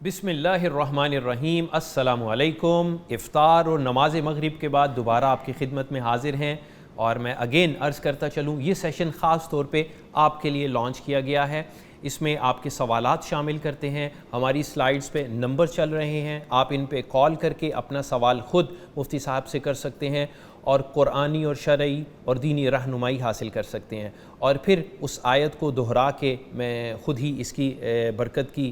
بسم اللہ الرحمن الرحیم۔ السلام علیکم۔ افطار اور نماز مغرب کے بعد دوبارہ آپ کی خدمت میں حاضر ہیں، اور میں اگین عرض کرتا چلوں یہ سیشن خاص طور پہ آپ کے لیے لانچ کیا گیا ہے۔ اس میں آپ کے سوالات شامل کرتے ہیں، ہماری سلائیڈز پہ نمبر چل رہے ہیں، آپ ان پہ کال کر کے اپنا سوال خود مفتی صاحب سے کر سکتے ہیں اور قرآنی اور شرعی اور دینی رہنمائی حاصل کر سکتے ہیں، اور پھر اس آیت کو دہرا کے میں خود ہی اس کی برکت کی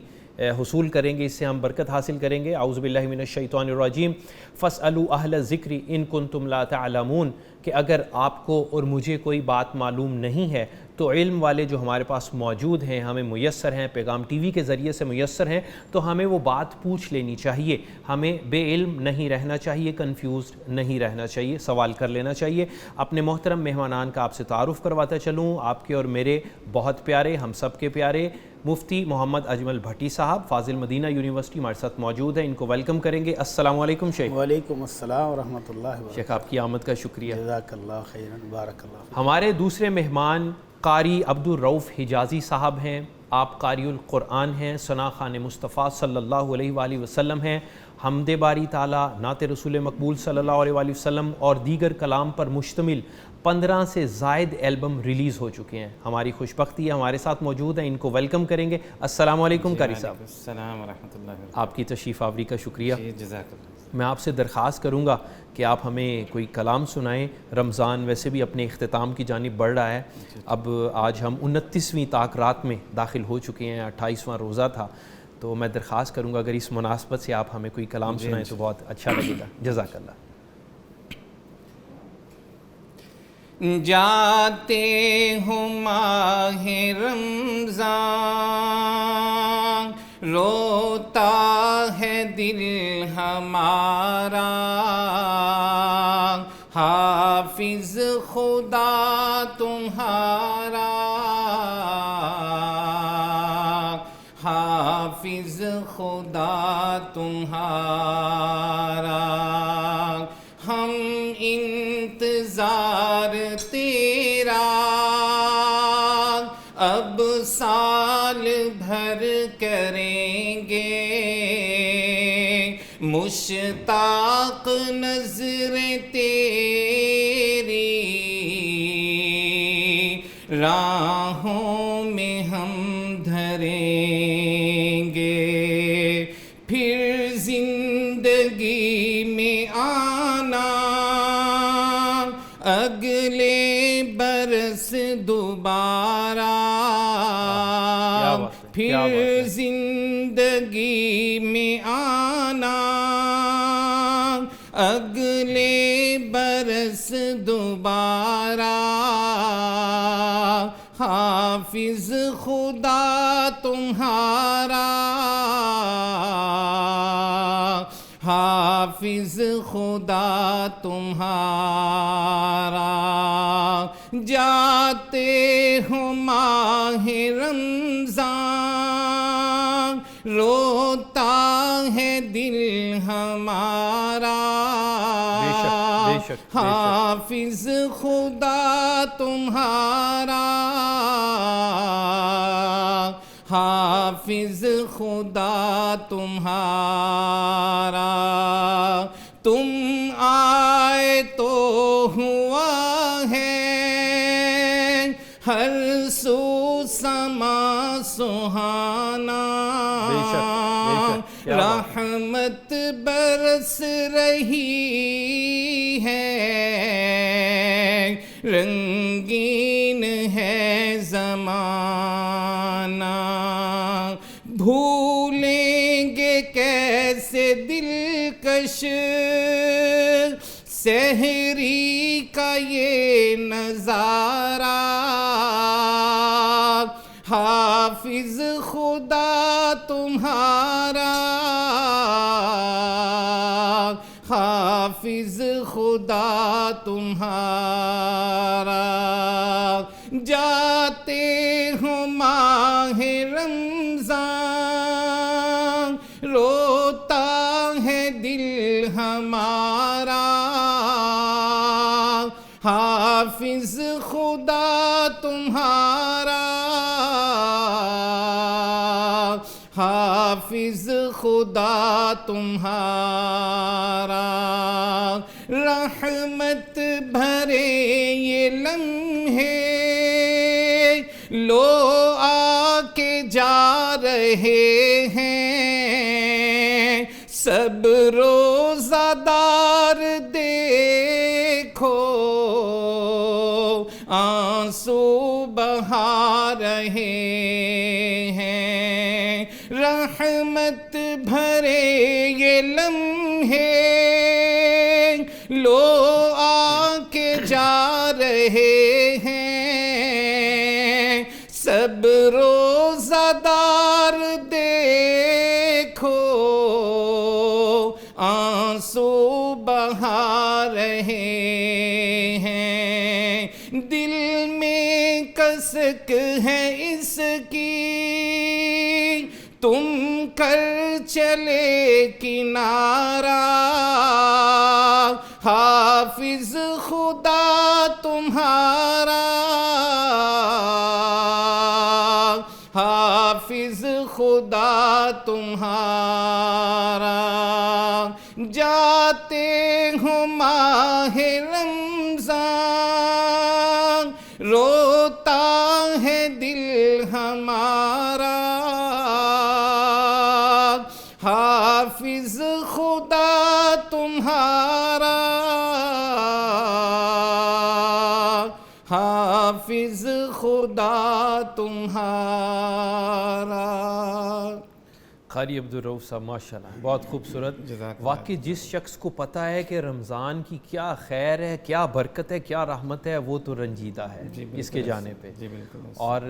حصول کریں گے، اس سے ہم برکت حاصل کریں گے۔ اعوذ باللہ من الشیطان الرجیم، فاسألوا اہل الذکر ان کنتم لا تعلمون، کہ اگر آپ کو اور مجھے کوئی بات معلوم نہیں ہے تو علم والے جو ہمارے پاس موجود ہیں، ہمیں میسر ہیں، پیغام ٹی وی کے ذریعے سے میسر ہیں، تو ہمیں وہ بات پوچھ لینی چاہیے، ہمیں بے علم نہیں رہنا چاہیے، کنفیوزڈ نہیں رہنا چاہیے، سوال کر لینا چاہیے۔ اپنے محترم مہمانان کا آپ سے تعارف کرواتا چلوں، آپ کے اور میرے بہت پیارے، ہم سب کے پیارے مفتی محمد اجمل بھٹی صاحب فاضل مدینہ یونیورسٹی ہمارے ساتھ موجود ہیں، ان کو ویلکم کریں گے۔ السلام علیکم شیخ۔ وعلیکم السلام ورحمۃ اللہ وبرکاتہ۔ شیخ آپ کی آمد کا شکریہ۔ جزاک اللہ خیرا، بارک اللہ فیک۔ ہمارے دوسرے مہمان قاری عبدالرؤف حجازی صاحب ہیں، آپ قاری القرآن ہیں، ثنا خوان مصطفیٰ صلی اللہ علیہ وآلہ وسلم ہیں، حمد باری تعالیٰ، نعت رسول مقبول صلی اللہ علیہ وآلہ وسلم اور دیگر کلام پر مشتمل 15 سے زائد البم ریلیز ہو چکے ہیں۔ ہماری خوش بختی ہے ہمارے ساتھ موجود ہیں، ان کو ویلکم کریں گے۔ السلام علیکم قاری صاحب۔ السلام ورحمۃ اللہ وبرکاتہ۔ آپ کی تشریف آوری کا شکریہ۔ جزاک اللہ۔ میں آپ سے درخواست کروں گا کہ آپ ہمیں کوئی کلام سنائیں۔ رمضان ویسے بھی اپنے اختتام کی جانب بڑھ رہا ہے، اب آج ہم 29ویں طاق رات میں داخل ہو چکے ہیں، 28واں روزہ تھا، تو میں درخواست کروں گا اگر اس مناسبت سے آپ ہمیں کوئی کلام سنائیں تو بہت اچھا لگے گا۔ جزاک اللہ۔ جاتے ہوں ماہ رمضان، روتا ہے دل ہمارا، حافظ خدا تمہارا، حافظ خدا تمہارا، ہم انتظار تیرا اب سال بھر کریں گے، مشتاق نظر تیری راہوں میں ہم دھریں گے، پھر زندگی میں آنا اگلے برس دوبارہ، پھر زندگی میں آنا اگلے برس دوبارہ، حافظ خدا تمہارا، حافظ خدا تمہارا، جاتے ہو ماہ رمضان، روتا ہے دل ہمارا، حافظ خدا تمہارا، حافظ خدا تمہارا، تم آئے تو ہوا ہے ہر سو سما سہانا، رحمت برس رہی ہے، رنگین ہے زمانہ، بھولیں گے کیسے دلکش سحری کا یہ نظارہ، حافظ خدا تمہارا، حافظ خدا تمہارا، جاتے ہو ماہ رمضان، روتا ہے دل ہمارا، حافظ خدا تمہارا، حافظ خدا تمہارا رحمت بھرے یہ لمحے لو آ کے جا رہے ہیں سب روزہ دار دیکھو آنسو بہا رہے ہیں رحمت بھرے یہ لمحے لو آ کے جا رہے ہیں سب روزہ دار دیکھو آنسو بہا رہے ہیں دل میں کسک ہے اس کی تم کر چلے کنارہ حافظ خدا تمہارا حافظ خدا تمہارا جاتے ہو ماہ رمضان روتا ہے دل ہمارا حافظ خدا تمہارا حافظ خدا تمہارا قاری عبدالرؤف صاحب ماشاء اللہ بہت خوبصورت واقعی جس شخص کو پتہ ہے کہ رمضان کی کیا خیر ہے کیا برکت ہے کیا رحمت ہے وہ تو رنجیدہ ہے اس کے جانے پہ اور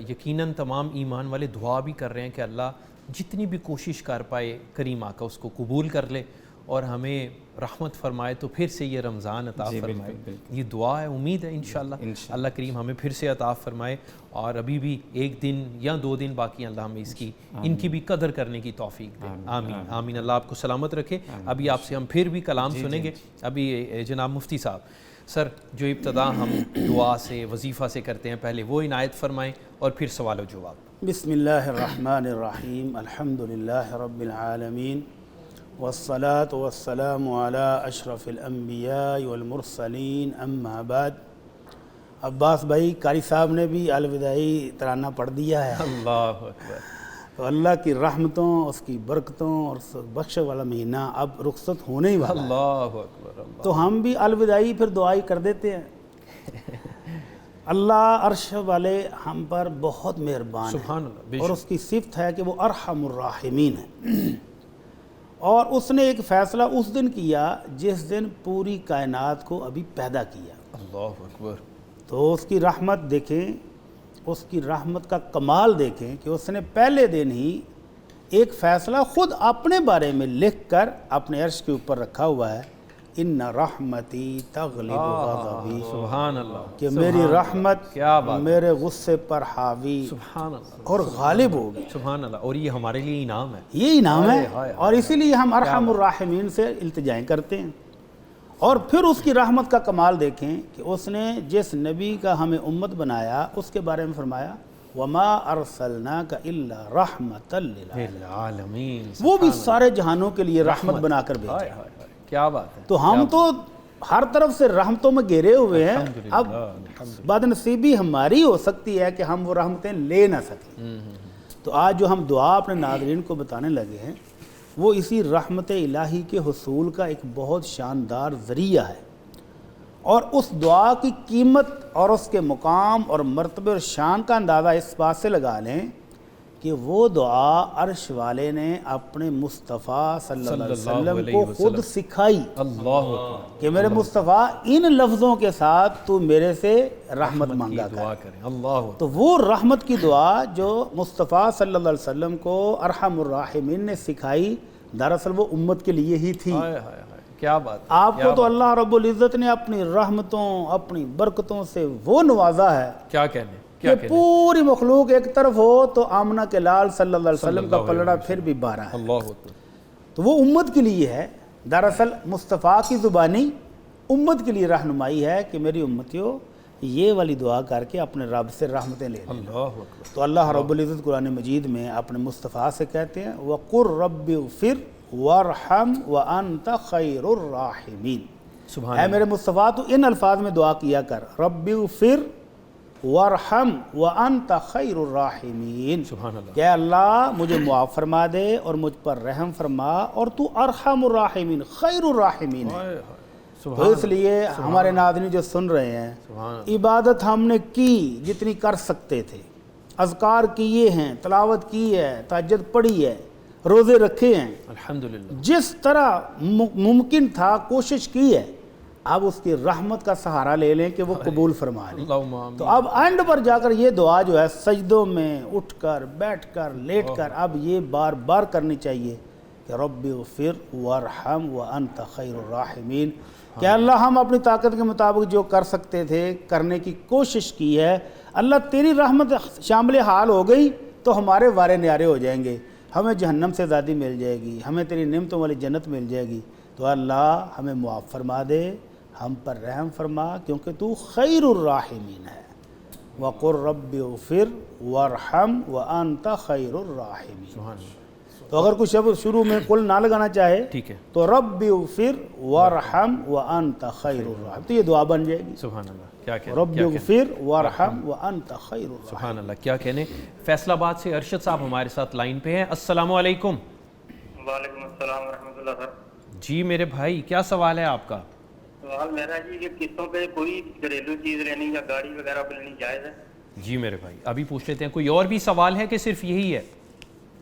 یقیناً تمام ایمان والے دعا بھی کر رہے ہیں کہ اللہ جتنی بھی کوشش کر پائے کریم آقا اس کو قبول کر لے اور ہمیں رحمت فرمائے تو پھر سے یہ رمضان عطا فرمائے یہ دعا ہے امید ہے انشاءاللہ اللہ کریم ہمیں پھر سے عطا فرمائے اور ابھی بھی ایک دن یا 2 دن باقی اللہ ہمیں اس کی ان کی بھی قدر کرنے کی توفیق دے آمین آمین اللہ آپ کو سلامت رکھے ابھی آپ سے ہم پھر بھی کلام سنیں گے ابھی جناب مفتی صاحب سر جو ابتدا ہم دعا سے وظیفہ سے کرتے ہیں پہلے وہ عنایت فرمائیں اور پھر سوال و جواب بسم اللہ الرحمن الرحیم الحمدللہ رب العالمین والصلاة والسلام على اشرف الانبیاء والمرسلین اما بعد عباس بھائی قاری صاحب نے بھی الوداعی ترانہ پڑھ دیا ہے اللہ اکبر تو اللہ کی رحمتوں اس کی برکتوں اور بخش والا مہینہ اب رخصت ہونے ہی والا ہے اللہ اکبر اللہ تو ہم بھی الوداعی پھر دعائی کر دیتے ہیں اللہ عرش والے ہم پر بہت مہربان سبحان ہے اللہ اور اس کی صفت ہے کہ وہ ارحم الراحمین ہے اور اس نے ایک فیصلہ اس دن کیا جس دن پوری کائنات کو ابھی پیدا کیا اللہ اکبر تو اس کی رحمت دیکھیں اس کی رحمت کا کمال دیکھیں کہ اس نے پہلے دن ہی ایک فیصلہ خود اپنے بارے میں لکھ کر اپنے عرش کے اوپر رکھا ہوا ہے ان رحمتی تغلب غضبی سبحان اللہ کہ میری رحمت کیا بات میرے غصے پر حاوی سبحان اللہ اور غالب ہوگی سبحان اللہ اور یہ ہمارے لیے انعام ہے یہ انعام ہے اور اسی لیے ہم ارحم الراحمین سے التجائیں کرتے ہیں اور پھر اس کی رحمت کا کمال دیکھیں کہ اس نے جس نبی کا ہمیں امت بنایا اس کے بارے میں فرمایا وَمَا أَرْسَلْنَاكَ إِلَّا رَحْمَةً للعالمین وہ بھی سارے جہانوں کے لیے رحمت بنا کر بھیجا کیا بات ہے تو ہم تو ہر طرف سے رحمتوں میں گھیرے ہوئے ہیں اب بد نصیبی ہماری ہو سکتی ہے کہ ہم وہ رحمتیں لے نہ سکیں تو آج جو ہم دعا اپنے ناظرین کو بتانے لگے ہیں وہ اسی رحمت الہی کے حصول کا ایک بہت شاندار ذریعہ ہے اور اس دعا کی قیمت اور اس کے مقام اور مرتبہ اور شان کا اندازہ اس بات سے لگا لیں کہ وہ دعا عرش والے نے اپنے مصطفیٰ صلی اللہ علیہ وسلم کو خود سکھائی اللہ کہ میرے مصطفیٰ ان لفظوں کے ساتھ تو میرے سے رحمت مانگا کر دعا کریں اللہ تو وہ رحمت کی دعا جو مصطفیٰ صلی اللہ علیہ وسلم کو ارحم الراحمین نے سکھائی دراصل وہ امت کے لیے ہی تھی کیا بات آپ کو تو اللہ رب العزت نے اپنی رحمتوں اپنی برکتوں سے وہ نوازا ہے کیا کہنے کہ پوری مخلوق ایک طرف ہو تو آمنہ کے لال صلی اللہ علیہ وسلم کا پلڑا پھر بھی بارہ ہے اللہ تو وہ امت کے لیے ہے دراصل مصطفیٰ کی زبانی امت کے لیے رہنمائی ہے کہ میری امتیوں یہ والی دعا کر کے اپنے رب سے رحمتیں لے لیں. اللہ اکبر. تو اللہ رب العزت قرآن مجید میں اپنے مصطفیٰ سے کہتے ہیں وَقُرْ رَبِّ اغْفِرْ وَارْحَمْ وَأَنْتَ خَيْرُ الرَّاحِمِينَ. سبحان اے میرے مصطفیٰ تو ان الفاظ میں دعا کیا کر رب اغفر وارحم وانت خیر الراحمین. سبحان اللہ. کہ اللہ مجھے معاف فرما دے اور مجھ پر رحم فرما اور تو ارحم الراحمین خیر الراحمین ہے. تو اس لیے ہمارے ناظرین جو سن رہے ہیں عبادت ہم نے کی جتنی کر سکتے تھے, اذکار کیے ہیں, تلاوت کی ہے, تہجد پڑھی ہے, روزے رکھے ہیں, الحمدللہ جس طرح ممکن تھا کوشش کی ہے. اب اس کی رحمت کا سہارا لے لیں کہ وہ قبول فرما لیں. اللہم آمین. تو اب اینڈ پر جا کر یہ دعا جو ہے سجدوں میں اٹھ کر بیٹھ کر لیٹ کر اب یہ بار بار کرنی چاہیے کہ رب اغفر وارحم وانت خیر الراحمین. کہ اللہ ہم اپنی طاقت کے مطابق جو کر سکتے تھے کرنے کی کوشش کی ہے, اللہ تیری رحمت شامل حال ہو گئی تو ہمارے وارے نیارے ہو جائیں گے, ہمیں جہنم سے آزادی مل جائے گی, ہمیں تیری نعمتوں والی جنت مل جائے گی. تو اللہ ہمیں معاف فرما دے, ہم پر رحم فرما کیونکہ تو خیر الراحمین ہے. وَقُرْ رَبِّ اغْفِرْ وَارْحَمْ وَأَنْتَ خَيْرُ الرَّاحِمِينَ. سبحان اللہ. تو اگر کچھ شروع میں کل نہ لگانا چاہے ٹھیک ہے تو رب اغفر وارحم وانت خیر الراحمین, تو یہ دعا بن جائے گی. سبحان اللہ. کیا کہنے رب اغفر وارحم وانت خیر الراحمین. سبحان اللہ. کیا کہنے. فیصل آباد سے ارشد صاحب ہمارے ساتھ لائن پہ ہیں. السلام علیکم. وعلیکم السلام ورحمۃ اللہ سر. جی میرے بھائی کیا سوال ہے آپ کا؟ سوال میرا جی کہ قسطوں پہ کوئی گھریلو چیز لینی یا گاڑی وغیرہ پہ لینی جائز ہے؟ جی میرے بھائی ابھی پوچھ لیتے ہیں. کوئی اور بھی سوال ہے کہ صرف یہی ہے؟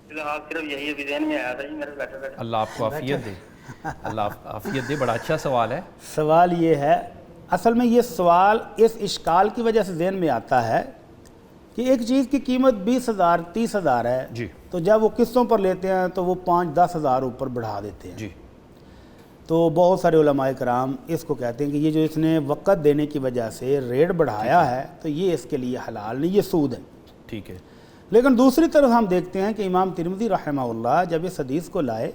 فی الحال صرف یہی ابھی ذہن میں آیا تھا جی میرے بیٹھے بیٹھے. اللہ آپ کو عافیت دے. اللہ عافیت دے. بڑا اچھا سوال ہے. سوال یہ ہے, اصل میں یہ سوال اس اشکال کی وجہ سے ذہن میں آتا ہے کہ ایک چیز کی قیمت 20,000 30,000 ہے جی تو جب وہ قسطوں پر لیتے ہیں تو وہ 5-10 ہزار اوپر بڑھا دیتے ہیں. جی تو بہت سارے علماء کرام اس کو کہتے ہیں کہ یہ جو اس نے وقت دینے کی وجہ سے ریٹ بڑھایا ہے تو یہ اس کے لیے حلال نہیں, یہ سود ہے. ٹھیک ہے. لیکن دوسری طرف ہم دیکھتے ہیں کہ امام ترمذی رحمہ اللہ جب اس حدیث کو لائے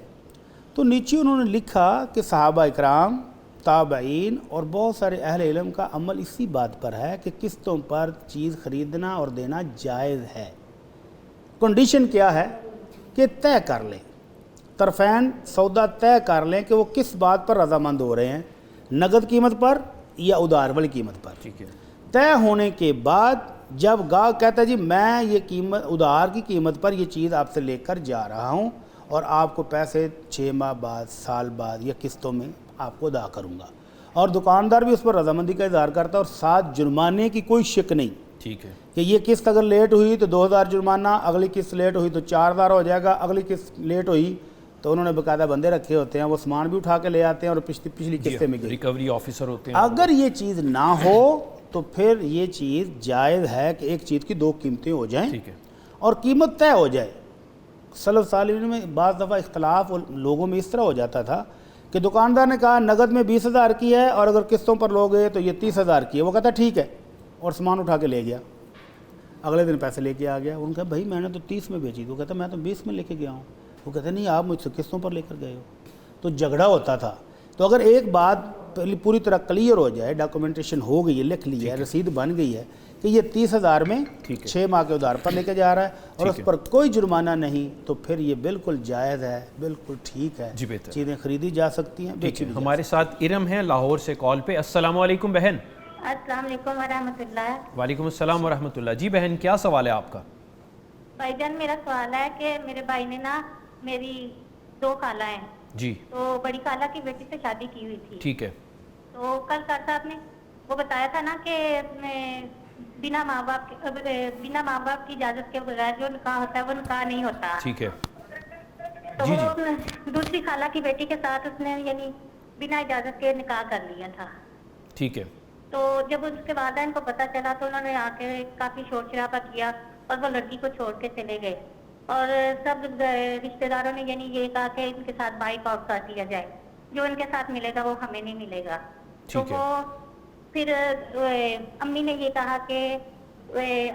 تو نیچے انہوں نے لکھا کہ صحابہ اکرام, تابعین اور بہت سارے اہل علم کا عمل اسی بات پر ہے کہ قسطوں پر چیز خریدنا اور دینا جائز ہے. کنڈیشن کیا ہے کہ طے کر لیں, طرفین سودا طے کر لیں کہ وہ کس بات پر رضامند ہو رہے ہیں, نقد قیمت پر یا ادھار والی قیمت پر. ٹھیک ہے. طے ہونے کے بعد جب گاہک کہتا ہے جی میں یہ قیمت ادھار کی قیمت پر یہ چیز آپ سے لے کر جا رہا ہوں اور آپ کو پیسے 6 ماہ بعد, سال بعد یا قسطوں میں آپ کو ادا کروں گا, اور دکاندار بھی اس پر رضامندی کا اظہار کرتا ہے اور ساتھ جرمانے کی کوئی شک نہیں. ٹھیک ہے. کہ یہ قسط اگر لیٹ ہوئی تو 2,000 جرمانہ, اگلی قسط لیٹ ہوئی تو 4,000 ہو جائے گا, اگلی قسط لیٹ ہوئی تو انہوں نے باقاعدہ بندے رکھے ہوتے ہیں, وہ سامان بھی اٹھا کے لے آتے ہیں اور پچھلی قسطیں میں گئی. ریکوری آفیسر ہوتے ہیں. اگر یہ چیز نہ ہو تو پھر یہ چیز جائز ہے کہ ایک چیز کی 2 قیمتیں ہو جائیں ٹھیک ہے. اور قیمت طے ہو جائے. سلف صالحین میں بعض دفعہ اختلاف لوگوں میں اس طرح ہو جاتا تھا کہ دکاندار نے کہا نقد میں 20,000 کی ہے اور اگر قسطوں پر لوگے تو یہ 30,000 کی ہے. وہ کہتا ٹھیک ہے اور سامان اٹھا کے لے گیا, اگلے دن پیسے لے کے آ گیا. ان کا بھائی میں نے تو 30 میں بیچی. تو کہتا میں تو 20 میں لے کے گیا ہوں. وہ کہتے نہیں آپ مجھ سے قسطوں پر لے کر گئے ہو. تو جھگڑا ہوتا تھا. تو اگر ایک بات پوری طرح کلیئر ہو جائے, ڈاکومنٹیشن ہو گئی ہے, لکھ لی ہے, رسید بن گئی ہے کہ یہ 30,000 میں 6 ماہ کے ادھار پر لے کے جا رہا ہے اور اس پر کوئی جرمانہ نہیں, تو پھر یہ بالکل جائز ہے, بالکل ٹھیک ہے. جی بہتر. چیزیں خریدی جا سکتی ہیں, بیچی بھی. ہمارے ساتھ ارم ہیں لاہور سے کال پہ. السلام علیکم بہن. السلام علیکم ورحمۃ اللہ. وعلیکم السلام ورحمۃ اللہ. جی بہن کیا سوال ہے آپ کا؟ بھائی جان میرا سوال ہے کہ میرے بھائی نے نا, میری 2 خالہ ہیں جی, تو بڑی خالہ کی بیٹی سے شادی کی ہوئی تھی. ٹھیک ہے. تو کل سر صاحب نے وہ بتایا تھا نا کہ بنا ماں باپ کی اجازت کے بغیر جو نکاح ہوتا ہے وہ نکاح نہیں ہوتا. ٹھیک ہے. تو وہ دوسری خالہ کی بیٹی کے ساتھ اس نے یعنی بنا اجازت کے نکاح کر لیا تھا. ٹھیک ہے. تو جب اس کے والدین کو پتہ چلا تو انہوں نے آ کے کافی شور شرابہ کیا اور وہ لڑکی کو چھوڑ کے چلے گئے, اور سب رشتہ داروں نے یعنی یہ کہا کہ ان کے ساتھ بائک آؤٹ کر دیا جائے, جو ان کے ساتھ ملے گا وہ ہمیں نہیں ملے گا. تو وہ پھر امی نے یہ کہا کہ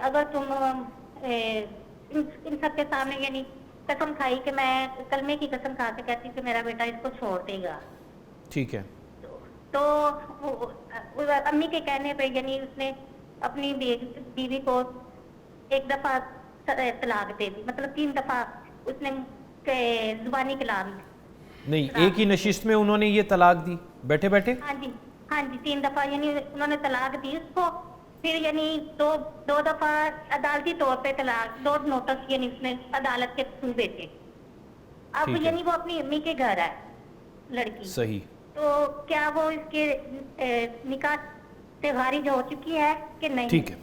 اگر تم ان سب کے سامنے یعنی قسم کھائی کہ میں کلمے کی قسم کھا کے کہتی کہ میرا بیٹا اس کو چھوڑ دے گا. ٹھیک ہے. تو امی کے کہنے پہ یعنی اس نے اپنی بیوی کو ایک دفعہ طلاق دے دی, مطلب 3 دفعہ اس نے زبانی کلام. نہیں, ایک ہی نشست میں انہوں نے یہ طلاق دی بیٹھے بیٹھے؟ ہاں جی 3 دفعہ یعنی انہوں نے طلاق دی اس کو, پھر یعنی دو دفعہ عدالتی طور پہ طلاق, 2 نوٹس یعنی اس نے عدالت کے تھرو بھیجے. اب یعنی وہ اپنی امی کے گھر ہے لڑکی. صحیح. تو کیا وہ اس کے نکاح سے خارج ہو چکی ہے کہ نہیں؟ ٹھیک ہے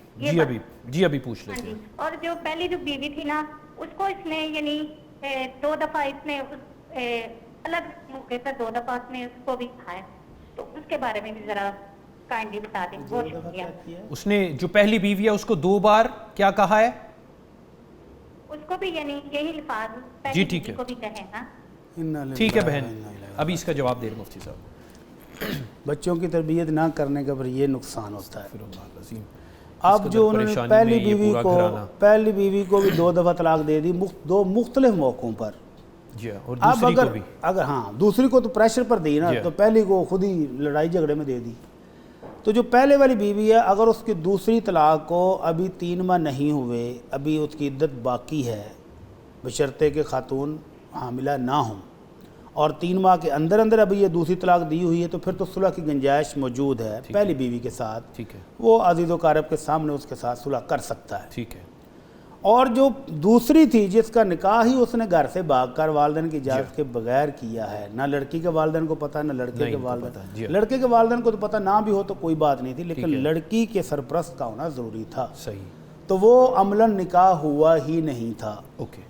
جی ابھی پوچھ لیتے ہیں. اور جو پہلی جو بیوی تھی نا, اس کو اس نے یعنی 2 دفعہ اس نے الگ موقع پر 2 دفعہ اس نے اس کو بھی کھایا, تو اس کے بارے میں بھی ذرا کائنڈلی بتا دیں. بہت شکریہ. اس نے جو پہلی بیوی ہے اس کو 2 بار کیا کہا ہے؟ اس کو بھی یعنی یہی الفاظ جی ٹھیک ہے, کو بھی کہیں نا. ٹھیک ہے بہن, ابھی اس کا جواب دے رہے مفتی صاحب. بچوں کی تربیت نہ کرنے کا پھر یہ نقصان ہوتا ہے. اب اب جو انہوں نے پہلی بیوی کو بھی 2 دفعہ طلاق دے دی 2 مختلف موقعوں پر. اور اب اگر ہاں دوسری کو تو پریشر پر دی نا, تو پہلی کو خود ہی لڑائی جھگڑے میں دے دی. تو جو پہلے والی بیوی ہے, اگر اس کی دوسری طلاق کو ابھی 3 ماہ نہیں ہوئے, ابھی اس کی عدت باقی ہے, بشرطے کہ خاتون حاملہ نہ ہوں, اور 3 ماہ کے اندر ابھی یہ دوسری طلاق دی ہوئی ہے, تو پھر تو صلح کی گنجائش موجود ہے پہلی بیوی کے ساتھ. ٹھیک ہے, وہ عزیز و قارب کے سامنے اس کے ساتھ صلح کر سکتا ہے. ٹھیک ہے. اور جو دوسری تھی جس کا نکاح ہی اس نے گھر سے بھاگ کر والدین کی اجازت کے بغیر کیا ہے, نہ لڑکی کے والدین کو پتہ نہ لڑکے کے والدین, لڑکے کے والدین کو تو پتہ نہ بھی ہو تو کوئی بات نہیں تھی, لیکن لڑکی کے سرپرست کا ہونا ضروری تھا. صحیح. تو وہ عملاً نکاح ہوا ہی نہیں تھا. اوکے.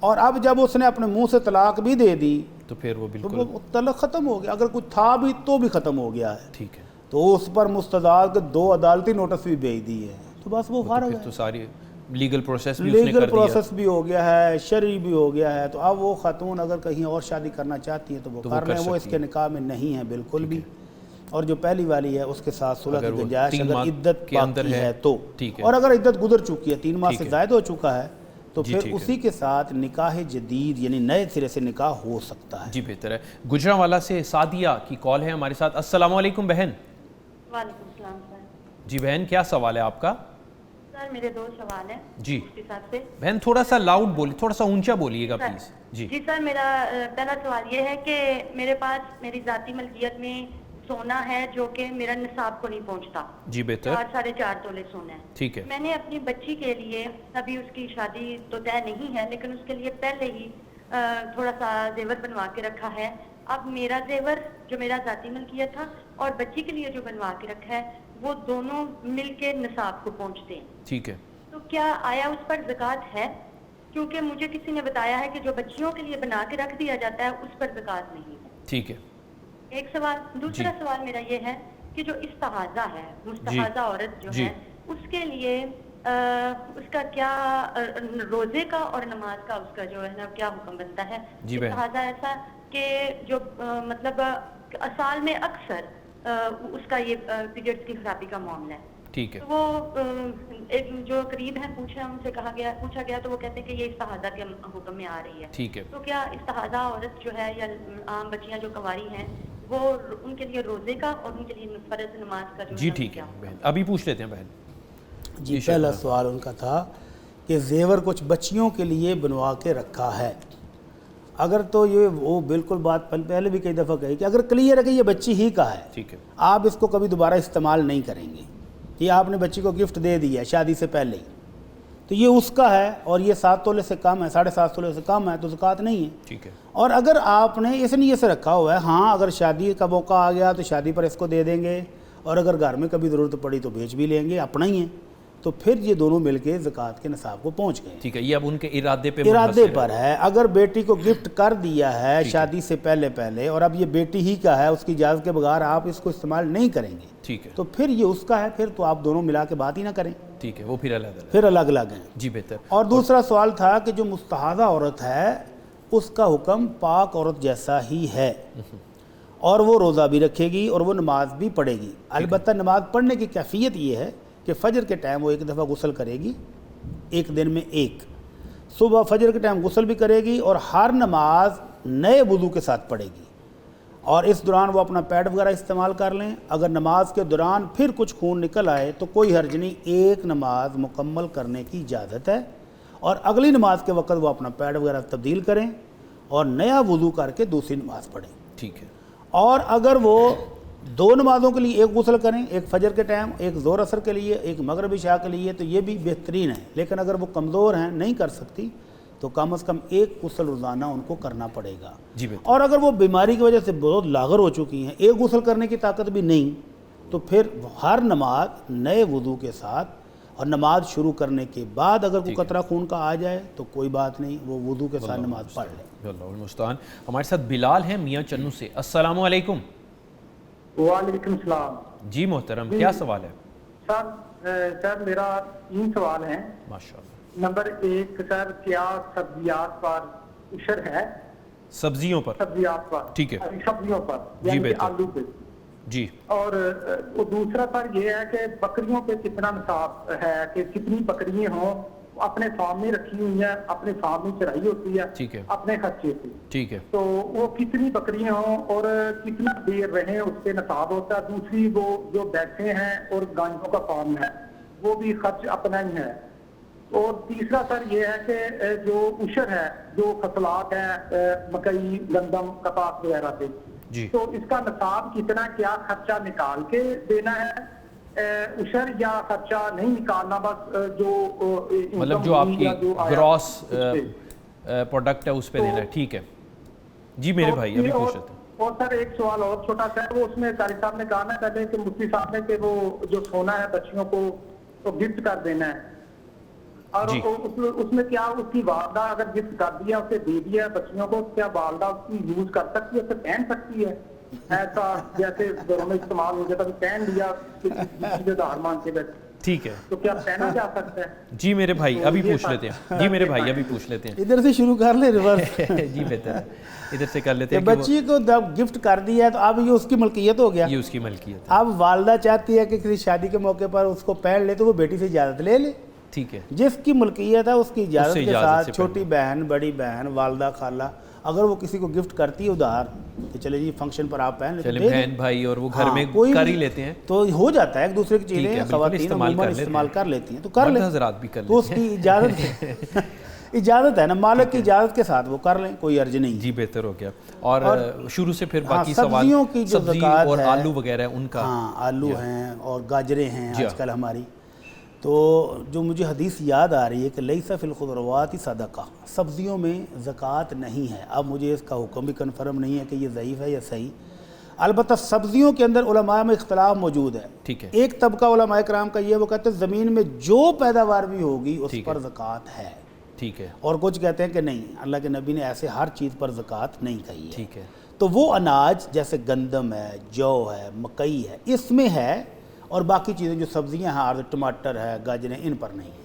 اور اب جب اس نے اپنے منہ سے طلاق بھی دے دی تو پھر وہ بالکل طلاق ختم ہو گیا. اگر کچھ تھا بھی تو بھی ختم ہو گیا ہے. ٹھیک ہے. تو اس پر مستداد کے 2 عدالتی نوٹس بھی بھیج دیے ہیں, تو بس وہ فارغ ہے. تو ساری لیگل پروسیس بھی اس نے کر دیا. لیگل پروسیس بھی ہو گیا ہے, شرعی بھی ہو گیا ہے. تو اب وہ خاتون اگر کہیں اور شادی کرنا چاہتی ہیں تو وہ کر رہے ہیں, وہ اس کے نکاح میں نہیں ہے بالکل بھی. اور جو پہلی والی ہے اس کے ساتھ صلح کی گنجائش اگر عدت باقی ہے تو, اور اگر عدت گزر چکی ہے 3 ماہ سے زائد ہو چکا ہے, تو پھر اسی کے ساتھ نکاح جدید یعنی نئے سرے سے نکاح ہو سکتا ہے. جی بہتر ہے. گجرانوالہ سے سعدیہ کی کال ہے ہمارے ساتھ. السلام علیکم بہن. وعلیکم السلام سر. جی بہن, کیا سوال ہے آپ کا؟ سر میرے 2 سوال ہیں جی سے. بہن تھوڑا سا لاؤڈ بولیے, تھوڑا سا اونچا بولیے گا پلیز. جی سر, میرا پہلا سوال یہ ہے کہ میرے پاس میری ذاتی ملکیت میں سونا ہے جو کہ میرا نصاب کو نہیں پہنچتا. جی بہتر. 4.5 تولے سونا ہے. ٹھیک ہے. میں نے اپنی بچی کے لیے, ابھی اس کی شادی تو طے نہیں ہے, لیکن اس کے لیے پہلے ہی تھوڑا سا زیور بنوا کے رکھا ہے. اب میرا زیور جو میرا ذاتی ملکیت تھا اور بچی کے لیے جو بنوا کے رکھا ہے وہ دونوں مل کے نصاب کو پہنچتے ہیں. ٹھیک ہے. تو کیا آیا اس پر زکوٰۃ ہے؟ کیونکہ مجھے کسی نے بتایا ہے کہ جو بچیوں کے لیے بنا کے رکھ دیا جاتا ہے اس پر زکوٰۃ نہیں ہے. ٹھیک ہے. ایک سوال. دوسرا سوال میرا یہ ہے کہ جو استحاضہ ہے, مستحاضہ عورت جو ہے, اس کے لیے اس کا کیا روزے کا اور نماز کا اس کا جو ہے نا کیا حکم بنتا ہے؟ استحاضہ ایسا کہ جو مطلب سال میں اکثر اس کا یہ پیریڈز کی خرابی کا معاملہ ہے. ٹھیک ہے. وہ جو قریب ہیں ان سے پوچھا گیا تو وہ کہتے ہیں کہ یہ استحاضہ کے حکم میں آ رہی ہے. ٹھیک ہے. تو کیا استحاضہ عورت جو ہے یا عام بچیاں جو کنواری ہیں وہ ان کے لیے روزے کا اور ان کے لیے فرض نماز کا جو جی ٹھیک ہے بہن, ابھی پوچھ لیتے ہیں بہن. جی پہلا سوال ان کا تھا کہ زیور کچھ بچیوں کے لیے بنوا کے رکھا ہے. اگر تو یہ وہ بالکل بات پہلے بھی کئی دفعہ کہی کہ اگر کلیئر ہے کہ یہ بچی ہی کا ہے, ٹھیک ہے, آپ اس کو کبھی دوبارہ استعمال نہیں کریں گے. یہ آپ نے بچی کو گفٹ دے دی ہے شادی سے پہلے ہی, تو یہ اس کا ہے اور یہ 7 تولے سے کم ہے, 7.5 تولے سے کم ہے, تو زکوٰۃ نہیں ہے. ٹھیک ہے. اور اگر آپ نے اس نیت سے رکھا ہوا ہے ہاں اگر شادی کا موقع آ گیا تو شادی پر اس کو دے دیں گے, اور اگر گھر میں کبھی ضرورت پڑی تو بیچ بھی لیں گے, اپنا ہی ہے, تو پھر یہ دونوں مل کے زکوٰۃ کے نصاب کو پہنچ گئے. ٹھیک ہے. یہ اب ان کے ارادے پر ہے. اگر بیٹی کو گفٹ کر دیا ہے شادی سے پہلے اور اب یہ بیٹی ہی کا ہے, اس کی اجازت کے بغیر آپ اس کو استعمال نہیں کریں گے, ٹھیک ہے, تو پھر یہ اس کا ہے, پھر تو آپ دونوں ملا کے بات ہی نہ کریں. ٹھیک ہے. وہ پھر الگ الگ ہیں. جی بہتر. اور دوسرا سوال تھا کہ جو مستحاضہ عورت ہے اس کا حکم پاک عورت جیسا ہی ہے, اور وہ روزہ بھی رکھے گی اور وہ نماز بھی پڑھے گی. البتہ نماز پڑھنے کی کیفیت یہ ہے کہ فجر کے ٹائم وہ 1 دفعہ غسل کرے گی, 1 دن میں 1, صبح فجر کے ٹائم غسل بھی کرے گی, اور ہر نماز نئے وضو کے ساتھ پڑھے گی. اور اس دوران وہ اپنا پیڈ وغیرہ استعمال کر لیں. اگر نماز کے دوران پھر کچھ خون نکل آئے تو کوئی حرج نہیں, ایک نماز مکمل کرنے کی اجازت ہے, اور اگلی نماز کے وقت وہ اپنا پیڈ وغیرہ تبدیل کریں اور نیا وضو کر کے دوسری نماز پڑھیں. ٹھیک ہے. اور اگر وہ 2 نمازوں کے لیے ایک غسل کریں, ایک فجر کے ٹائم, ایک ظہر عصر کے لیے, ایک مغرب عشاء کے لیے, تو یہ بھی بہترین ہے. لیکن اگر وہ کمزور ہیں, نہیں کر سکتی, تو کم از کم ایک غسل روزانہ ان کو کرنا پڑے گا. جی بالکل. اور اگر وہ بیماری کی وجہ سے بہت لاغر ہو چکی ہیں, ایک غسل کرنے کی طاقت بھی نہیں, تو پھر ہر نماز نئے وضو کے ساتھ, اور نماز شروع کرنے کے بعد اگر کوئی قطرہ خون کا آ جائے تو کوئی بات نہیں, وہ وضو کے ساتھ نماز پڑھ لے. اللہ المستعان. ہمارے ساتھ بلال ہیں میاں چنو سے. السلام علیکم. وعلیکم السلام. جی محترم, کیا سوال ہے؟ سر میرا 3 سوال ہیں. ماشاءاللہ. نمبر 1 سر, کیا سبزیات پر عشر ہے؟ سبزیوں پر؟ سبزیات پر. ٹھیک ہے. سبزیوں پر جی یعنی بہتر. آلو پہ. جی. اور دوسرا سر یہ ہے کہ بکریوں پہ کتنا نصاب ہے, کہ کتنی بکریاں ہوں, اپنے فارم میں رکھی ہوئی ہیں, اپنے فارم میں چرائی ہوتی ہے, ٹھیک ہے, اپنے خرچے سے. ٹھیک ہے. تو وہ کتنی بکریاں ہوں اور کتنا دیر رہیں اس پہ نصاب ہوتا ہے. دوسری وہ جو بیٹھے ہیں اور گائیوں کا فارم ہے وہ بھی خرچ اپنا ہی ہے. اور تیسرا سر یہ ہے کہ جو عشر ہے, جو فصلات ہیں مکئی, گندم, کپاس وغیرہ پہ, جی, تو اس کا نصاب کتنا, کیا خرچہ نکال کے دینا ہے عشر, یا خرچہ نہیں نکالنا, بس جو مطلب جو آپ کی گراس پروڈکٹ ہے اس پہ دینا ہے. ٹھیک ہے. جی میرے بھائی ابھی پوچھ رہے تھے. اور سر ایک سوال اور چھوٹا سا, وہ اس میں قاری صاحب نے کہا نا پہلے کہ مفتی صاحب نے کہ وہ جو سونا ہے بچیوں کو وہ گفٹ کر دینا ہے, اور اس میں کیا اس کی والدہ اگر گفٹ کر دیا, اسے دے دیا بچیوں کو, کیا والدہ اس کی یوز کر سکتی ہے, اسے پہن سکتی ہے, ایسا جیسے گھروں میں استعمال ہو جاتا, پہن لیا ادھار مان کے بیٹھے, ٹھیک ہے, تو کیا پہنا جا سکتا ہے؟ جی میرے بھائی ابھی پوچھ لیتے ہیں. جی میرے بھائی ابھی پوچھ لیتے ہیں. ادھر سے شروع کر لیں ریورس. جی بہتر ہے, ادھر سے کر لیتے ہیں. بچی کو جب گفٹ کر دیا ہے تو اب یہ اس کی ملکیت ہو گیا, یہ اس کی ملکیت. اب والدہ چاہتی ہے کہ کسی شادی کے موقع پر اس کو پہن لے, تو وہ بیٹی سے اجازت لے لے. ٹھیک ہے. جس کی ملکیت ہے اس کی اجازت کے ساتھ چھوٹی بہن, بڑی بہن, والدہ, خالہ, اگر وہ کسی کو گفٹ کرتی ہے ادھار کہ چلے جی فنکشن پر آپ پہن چلے, بہن بھائی اور وہ گھر میں کر ہی لیتے ہیں, تو ہو جاتا ہے. ایک دوسرے کی چیزیں خواتین عموماً استعمال کر لیتی ہیں, تو کر لیں, حضرات بھی کر لیتے تو اس کی اجازت ہے نا, مالک کی اجازت کے ساتھ وہ کر لیں, کوئی عرض نہیں. جی بہتر ہو گیا. اور شروع سے پھر باقی سوال, سبزیوں کی جو زکوٰۃ اور ہے, آلو وغیرہ ان کا. ہاں آلو ہیں اور گاجریں ہیں آج کل ہماری. تو جو مجھے حدیث یاد آ رہی ہے کہ لیس فی الخضروات صدقہ, سبزیوں میں زکوٰۃ نہیں ہے. اب مجھے اس کا حکم بھی کنفرم نہیں ہے کہ یہ ضعیف ہے یا صحیح. البتہ سبزیوں کے اندر علماء میں اختلاف موجود ہے. ٹھیک ہے. ایک طبقہ علماء کرام کا یہ, وہ کہتے ہیں زمین میں جو پیداوار بھی ہوگی اس پر زکوٰۃ ہے. ٹھیک ہے. اور کچھ کہتے ہیں کہ نہیں, اللہ کے نبی نے ایسے ہر چیز پر زکوٰۃ نہیں کہی ہے. ٹھیک ہے. تو وہ اناج جیسے گندم ہے, جو ہے, مکئی ہے, اس میں ہے, اور باقی چیزیں جو سبزیاں ہیں, ٹماٹر ہے, گاجریں, ان پر نہیں ہیں.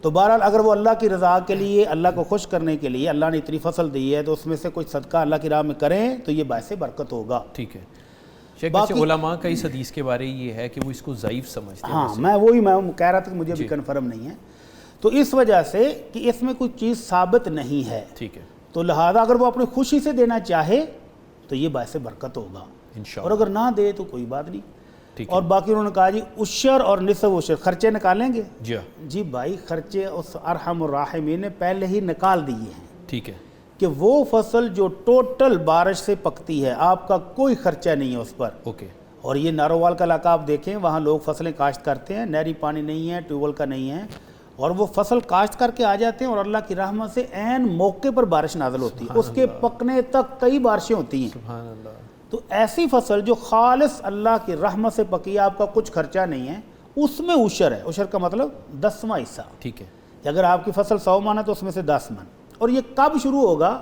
تو بہرحال اگر وہ اللہ کی رضا کے لیے, اللہ کو خوش کرنے کے لیے اللہ نے اتنی فصل دی ہے, تو اس میں سے کچھ صدقہ اللہ کی راہ میں کریں تو یہ باعث برکت ہوگا. ٹھیک ہے. شیخ ویسے علماء کا اس حدیث کے بارے یہ ہے کہ وہ اس کو ضعیف سمجھتے ہیں. ہاں میں کہہ رہا تھا کہ مجھے بھی کنفرم نہیں ہے, تو اس وجہ سے کہ اس میں کوئی چیز ثابت نہیں ہے. ٹھیک ہے. تو لہذا اگر وہ اپنی خوشی سے دینا چاہے تو یہ باعث برکت ہوگا, اور اگر نہ دے تو کوئی بات نہیں. اور باقی انہوں نے کہا جی عشر اور نصف عشر خرچے نکالیں گے. جی بھائی خرچے اس ارحم الراحمین نے پہلے ہی نکال دیے ہیں. ٹھیک ہے. کہ وہ فصل جو ٹوٹل بارش سے پکتی ہے, آپ کا کوئی خرچہ نہیں ہے اس پر. اوکے. اور یہ نارووال کا علاقہ آپ دیکھیں, وہاں لوگ فصلیں کاشت کرتے ہیں, نہری پانی نہیں ہے, ٹیوب ویل کا نہیں ہے, اور وہ فصل کاشت کر کے آ جاتے ہیں, اور اللہ کی رحمت سے عین موقع پر بارش نازل ہوتی ہے, اس کے پکنے تک کئی بارشیں ہوتی ہیں. سبحان اللہ. تو ایسی فصل جو خالص اللہ کی رحمت سے پکی ہے, آپ کا کچھ خرچہ نہیں ہے, اس میں عشر ہے. عشر کا مطلب 10واں حصہ. ٹھیک ہے. اگر آپ کی فصل 100 من ہے تو اس میں سے 10 من. اور یہ کب شروع ہوگا؟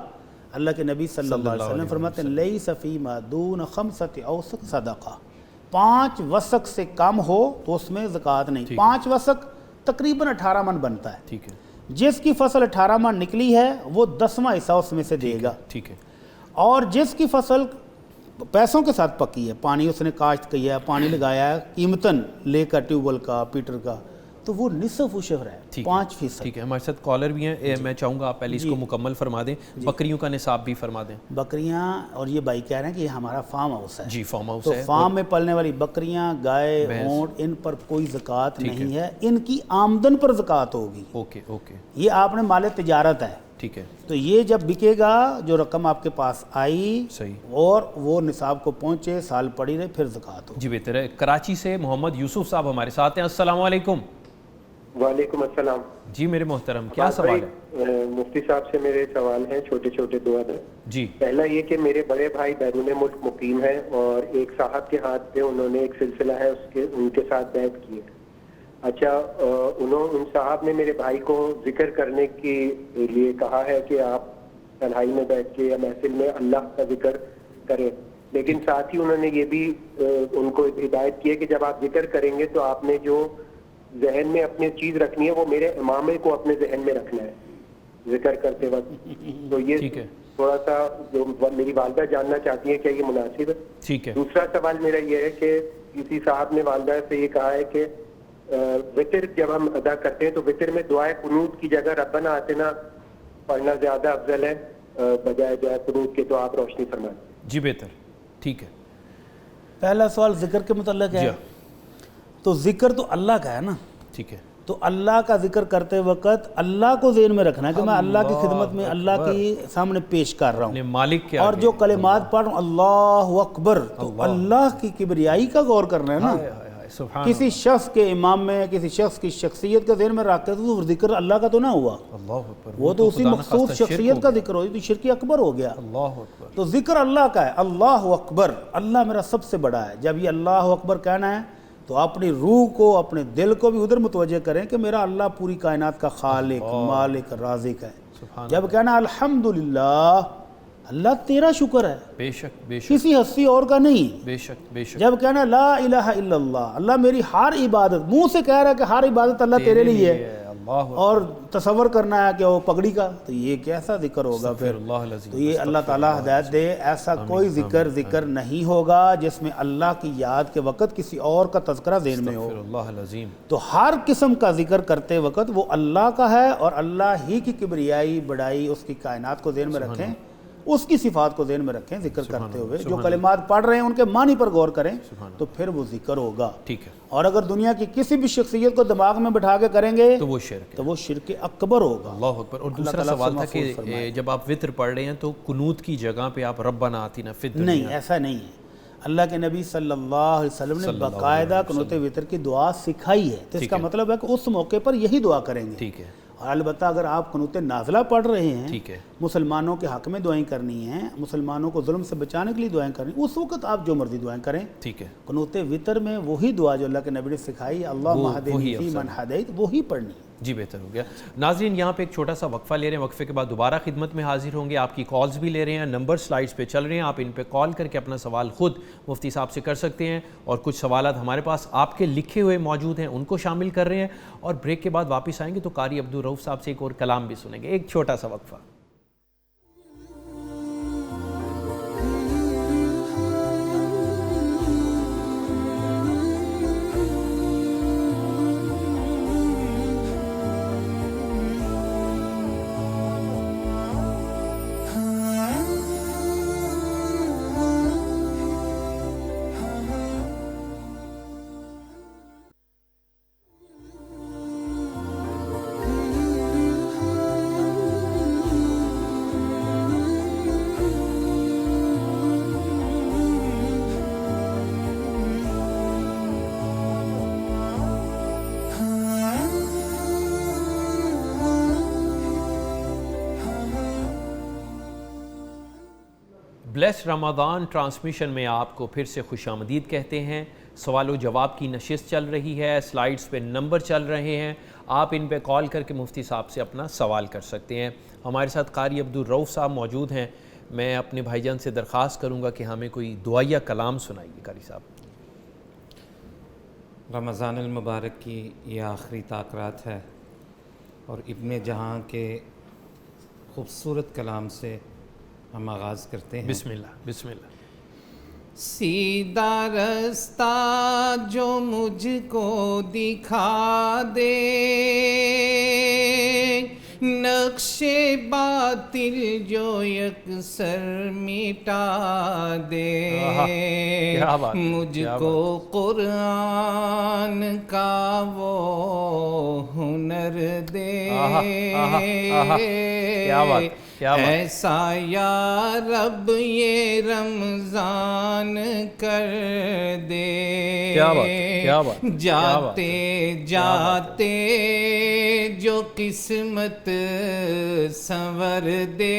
اللہ کے نبی صلی اللہ علیہ وسلم فرماتے ہیں لیس فیما دون 5 اوسق صدقہ, 5 وسق سے کم ہو تو اس میں زکوٰۃ نہیں. 5 وسق تقریباً 18 من بنتا ہے. ٹھیک ہے. جس کی فصل 18 من نکلی ہے وہ 10واں حصہ اس میں سے دے گا. ٹھیک ہے. اور جس کی فصل پیسوں کے ساتھ پکی ہے, پانی اس نے کاشت کی ہے, پانی لگایا ہے قیمتاً لے کر ٹیوب ویل کا, پیٹر کا, تو وہ نصف اشر ہے، 5%. ٹھیک ہے. ہمارے ساتھ کالر بھی ہیں، میں چاہوں گا آپ پہلے اس کو مکمل فرما دیں. بکریوں کا نصاب بھی فرما دیں. بکریاں، اور یہ بھائی کہہ رہے ہیں کہ یہ ہمارا فارم ہاؤس ہے. جی فارم ہاؤس تو ہے. فارم میں پلنے والی بکریاں، گائے، اونٹ، ان پر کوئی زکوٰۃ نہیں ہے. ان کی آمدن پر زکوٰۃ ہوگی. Okay okay. یہ آپ نے مال تجارت ہے. ٹھیک ہے. تو یہ جب بکے گا، جو رقم آپ کے پاس آئی صحیح، اور وہ نصاب کو پہنچے، سال پڑی رہے، پھر زکوٰۃ ہو. جی بہتر ہے. کراچی سے محمد یوسف صاحب ہمارے ساتھ ہیں. السلام علیکم. وعلیکم السلام. جی میرے محترم، کیا سوال ہے؟ مفتی صاحب سے میرے سوال ہیں چھوٹے چھوٹے دو ہیں. جی. پہلا یہ کہ میرے بڑے بھائی بیرون ملک مقیم ہیں اور ایک صاحب کے ہاتھ پہ انہوں نے ایک سلسلہ ہے ان کے ساتھ بیعت کی ہے. اچھا، ان صاحب نے میرے بھائی کو ذکر کرنے کے لیے کہا ہے کہ آپ تنہائی میں بیٹھ کے یا محفل میں اللہ کا ذکر کریں، لیکن ساتھ ہی انہوں نے یہ بھی ان کو ہدایت کی ہے کہ جب آپ ذکر کریں گے تو آپ نے جو ذہن میں اپنی چیز رکھنی ہے وہ میرے امامے کو اپنے ذہن میں رکھنا ہے ذکر کرتے وقت. تو یہ تھوڑا سا جو میری والدہ جاننا چاہتی ہے کیا یہ مناسب ہے؟ ٹھیک ہے. دوسرا سوال میرا یہ ہے کہ کسی صاحب نے والدہ سے یہ کہا ہے کہ وطر جب ہم ادا کرتے ہیں تو وطر میں دعائے قنوت کی جگہ ربنا آتنا پڑھنا زیادہ افضل ہے بجائے دعائے قنوت کے. تو آپ روشنی فرمائیں. جی بہتر. ٹھیک ہے. پہلا سوال ذکر کے متعلق ہے. تو ذکر تو اللہ کا ہے نا. ٹھیک ہے. تو اللہ کا ذکر کرتے وقت اللہ کو ذہن میں رکھنا ہے کہ میں اللہ کی خدمت میں اللہ کی سامنے پیش کر رہا ہوں، مالک کے اور جو کلمات پڑھ رہا ہوں اللہ اکبر، تو اللہ کی کبریائی کا غور کرنا ہے نا. کسی شخص کے امام میں، کسی شخص کی شخصیت کا ذہن میں رکھ کے تو ذکر اللہ کا تو نہ ہوا، وہ تو اسی مخصوص شخصیت کا ذکر ہو، تو شرک اکبر ہو گیا. تو ذکر اللہ کا ہے، اللہ اکبر، اللہ میرا سب سے بڑا ہے. جب یہ اللہ اکبر کہنا ہے تو اپنی روح کو، اپنے دل کو بھی ادھر متوجہ کریں کہ میرا اللہ پوری کائنات کا خالق، مالک، رازق ہے. جب کہنا الحمدللہ، اللہ تیرا شکر ہے، بے شک بے شک، کسی ہستی اور کا نہیں. بے شک بے شک. جب کہنا لا الہ الا اللہ، اللہ میری ہر عبادت، منہ سے کہہ رہا ہے کہ ہر عبادت اللہ تیرے لیے ہے، اور تصور کرنا ہے کہ وہ پگڑی کا، تو یہ کیسا ذکر ہوگا پھر. تو یہ اللہ تعالیٰ ہدایت دے. ایسا کوئی ذکر نہیں ہوگا جس میں اللہ کی یاد کے وقت کسی اور کا تذکرہ ذہن میں ہو. تو ہر قسم کا ذکر کرتے وقت وہ اللہ کا ہے، اور اللہ ہی کی کبریائی، بڑائی، اس کی کائنات کو ذہن میں رکھیں، اس کی صفات کو ذہن میں رکھیں ذکر کرتے ہوئے. جو کلمات پڑھ رہے ہیں ان کے معنی پر غور کریں تو پھر وہ ذکر ہوگا. ٹھیک ہے. اور اگر دنیا کی کسی بھی شخصیت کو دماغ میں بٹھا کے کریں گے تو وہ شرک ہے، تو وہ شرک اکبر ہوگا. اللہ اکبر. اور دوسرا سوال تھا کہ جب آپ وطر پڑھ رہے ہیں تو قنوت کی جگہ پہ آپ ربنا آتنا فی الدنیا، نہیں، ایسا نہیں ہے. اللہ کے نبی صلی اللہ علیہ وسلم نے باقاعدہ قنوت وطر کی دعا سکھائی ہے. تو اس کا مطلب ہے کہ اس موقع پر یہی دعا کریں گے. ٹھیک ہے. اور البتہ اگر آپ قنوت نازلہ پڑھ رہے ہیں، ٹھیک ہے، مسلمانوں کے حق میں دعائیں کرنی ہیں، مسلمانوں کو ظلم سے بچانے کے لیے دعائیں کرنی، اس وقت آپ جو مرضی دعائیں کریں. ٹھیک ہے. قنوت وطر میں وہی دعا جو اللہ کے نبی نے سکھائی، اللہم اہدنی فی من ہدیت، وہی پڑھنی. جی بہتر ہو گیا. ناظرین یہاں پہ ایک چھوٹا سا وقفہ لے رہے ہیں، وقفے کے بعد دوبارہ خدمت میں حاضر ہوں گے. آپ کی کالز بھی لے رہے ہیں، نمبر سلائیڈز پہ چل رہے ہیں، آپ ان پہ کال کر کے اپنا سوال خود مفتی صاحب سے کر سکتے ہیں. اور کچھ سوالات ہمارے پاس آپ کے لکھے ہوئے موجود ہیں، ان کو شامل کر رہے ہیں. اور بریک کے بعد واپس آئیں گے تو قاری عبدالرؤف صاحب سے ایک اور کلام بھی سنیں گے. ایک چھوٹا سا وقفہ. بلیس رمضان ٹرانسمیشن میں آپ کو پھر سے خوش آمدید کہتے ہیں. سوال و جواب کی نشست چل رہی ہے، سلائیڈز پہ نمبر چل رہے ہیں، آپ ان پہ کال کر کے مفتی صاحب سے اپنا سوال کر سکتے ہیں. ہمارے ساتھ قاری عبدالرؤف صاحب موجود ہیں. میں اپنے بھائی جان سے درخواست کروں گا کہ ہمیں کوئی دعائیہ کلام سنائیے قاری صاحب. رمضان المبارک کی یہ آخری تاکرات ہے اور ابن جہاں کے خوبصورت کلام سے ہم آغاز کرتے ہیں. بسم اللہ بسم اللہ. سیدھا رستہ جو مجھ کو دکھا دے، نقش باطل جو یکسر مٹا دے، کیا بات، مجھ کو قرآن کا وہ ہنر دے، کیا بات، کیا بات، ایسا یا رب یہ رمضان کر دے، کیا بات، کیا بات، جاتے جاتے جو قسمت سنور دے،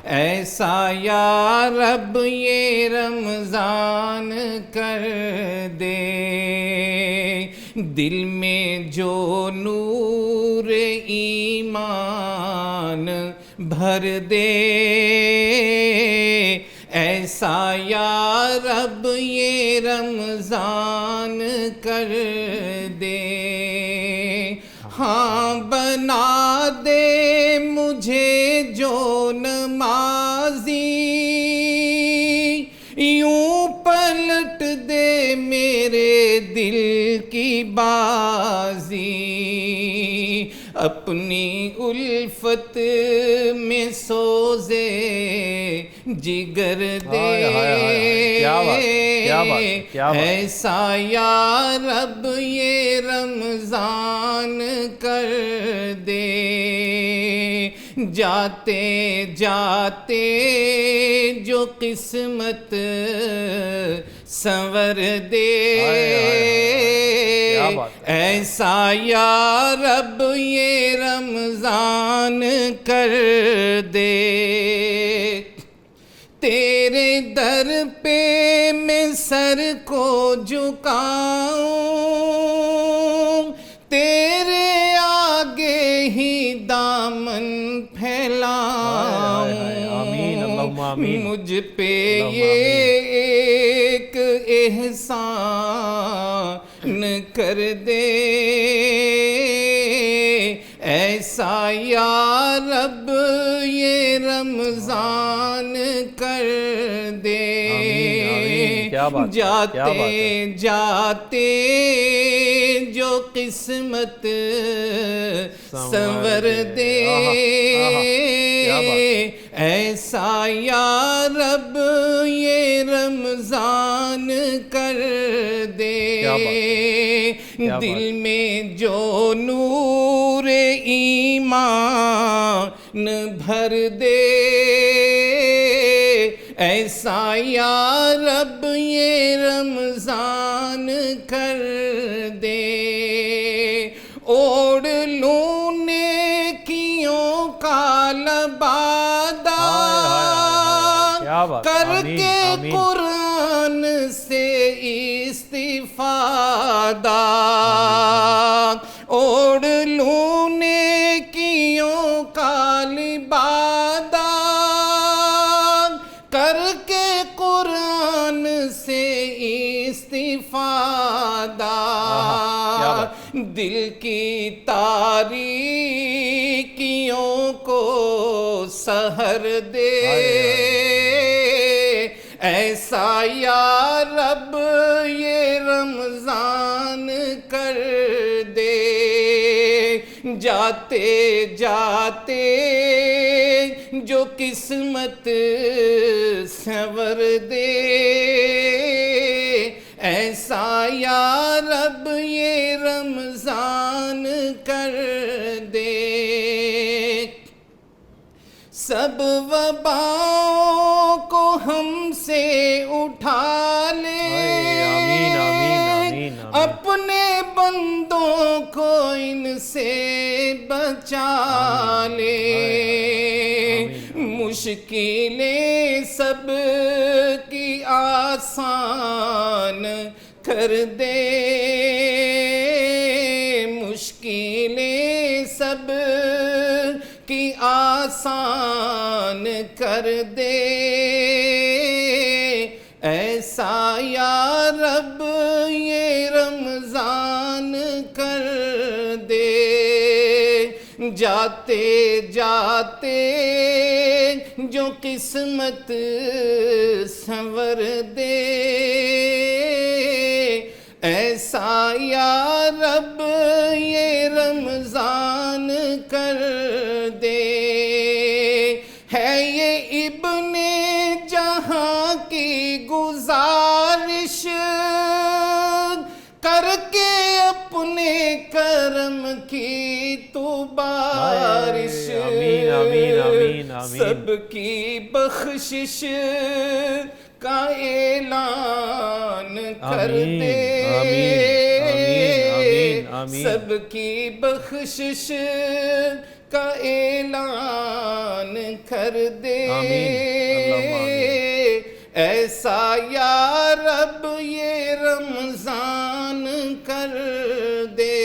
ایسا یا رب یہ رمضان کر دے، دل میں جو نور ایمان بھر دے، ایسا یا رب یہ رمضان کر دے، ہاں بنا دے مجھے جو نمازی، یوں پلٹ دے میرے دل کی بازی، اپنی الفت میں سوزے جگر دے، ایسا یا رب یہ رمضان کر دے، جاتے جاتے جو قسمت سنور دے، ایسا یا رب یہ رمضان کر دے، تیرے در پہ میں سر کو جھکاؤں، تیرے آگے ہی دامن پھیلاؤں، مجھ پہ یہ ایک احسان کر دے، ایسا یا رب یہ رمضان کر دے، جاتے جاتے جو قسمت سنور دے، ایسا یا رب یہ رمضان کر دے، دل میں جو نور ایمان بھر دے، ایسا یا رب یہ رمضان کر دے، اوڑھ لوں نیکیوں کا لبادہ، کر کے قرآن سے استفادہ، اوڑھ لوں نیکیوں کا لبادہ، کر کے قرآن سے استفادہ، دل کی تاریکیوں کو سحر دے، ایسا یا رب یہ رمضان کر دے، جاتے جاتے جو قسمت سنور دے، ایسا یا رب یہ رمضان کر دے، سب وباؤں کو ہم سے اٹھا لے، اپنے بندوں کو ان سے بچا لے، مشکلیں سب کی آسان کر دے، مشکلیں سب کی آسان کر دے، ایسا یا رب یہ رمضان کر دے، جاتے جاتے جو قسمت سنور دے ایسا یا رب یہ رمضان کر دے ہے یہ ابن جہاں کی گزارش کر کے اپنے کرم کی تو بارش آمین آمین آمین آمین سب کی بخشش کا اعلان کر دے سب کی بخشش کا اعلان کر دے ایسا یا رب یہ رمضان کر دے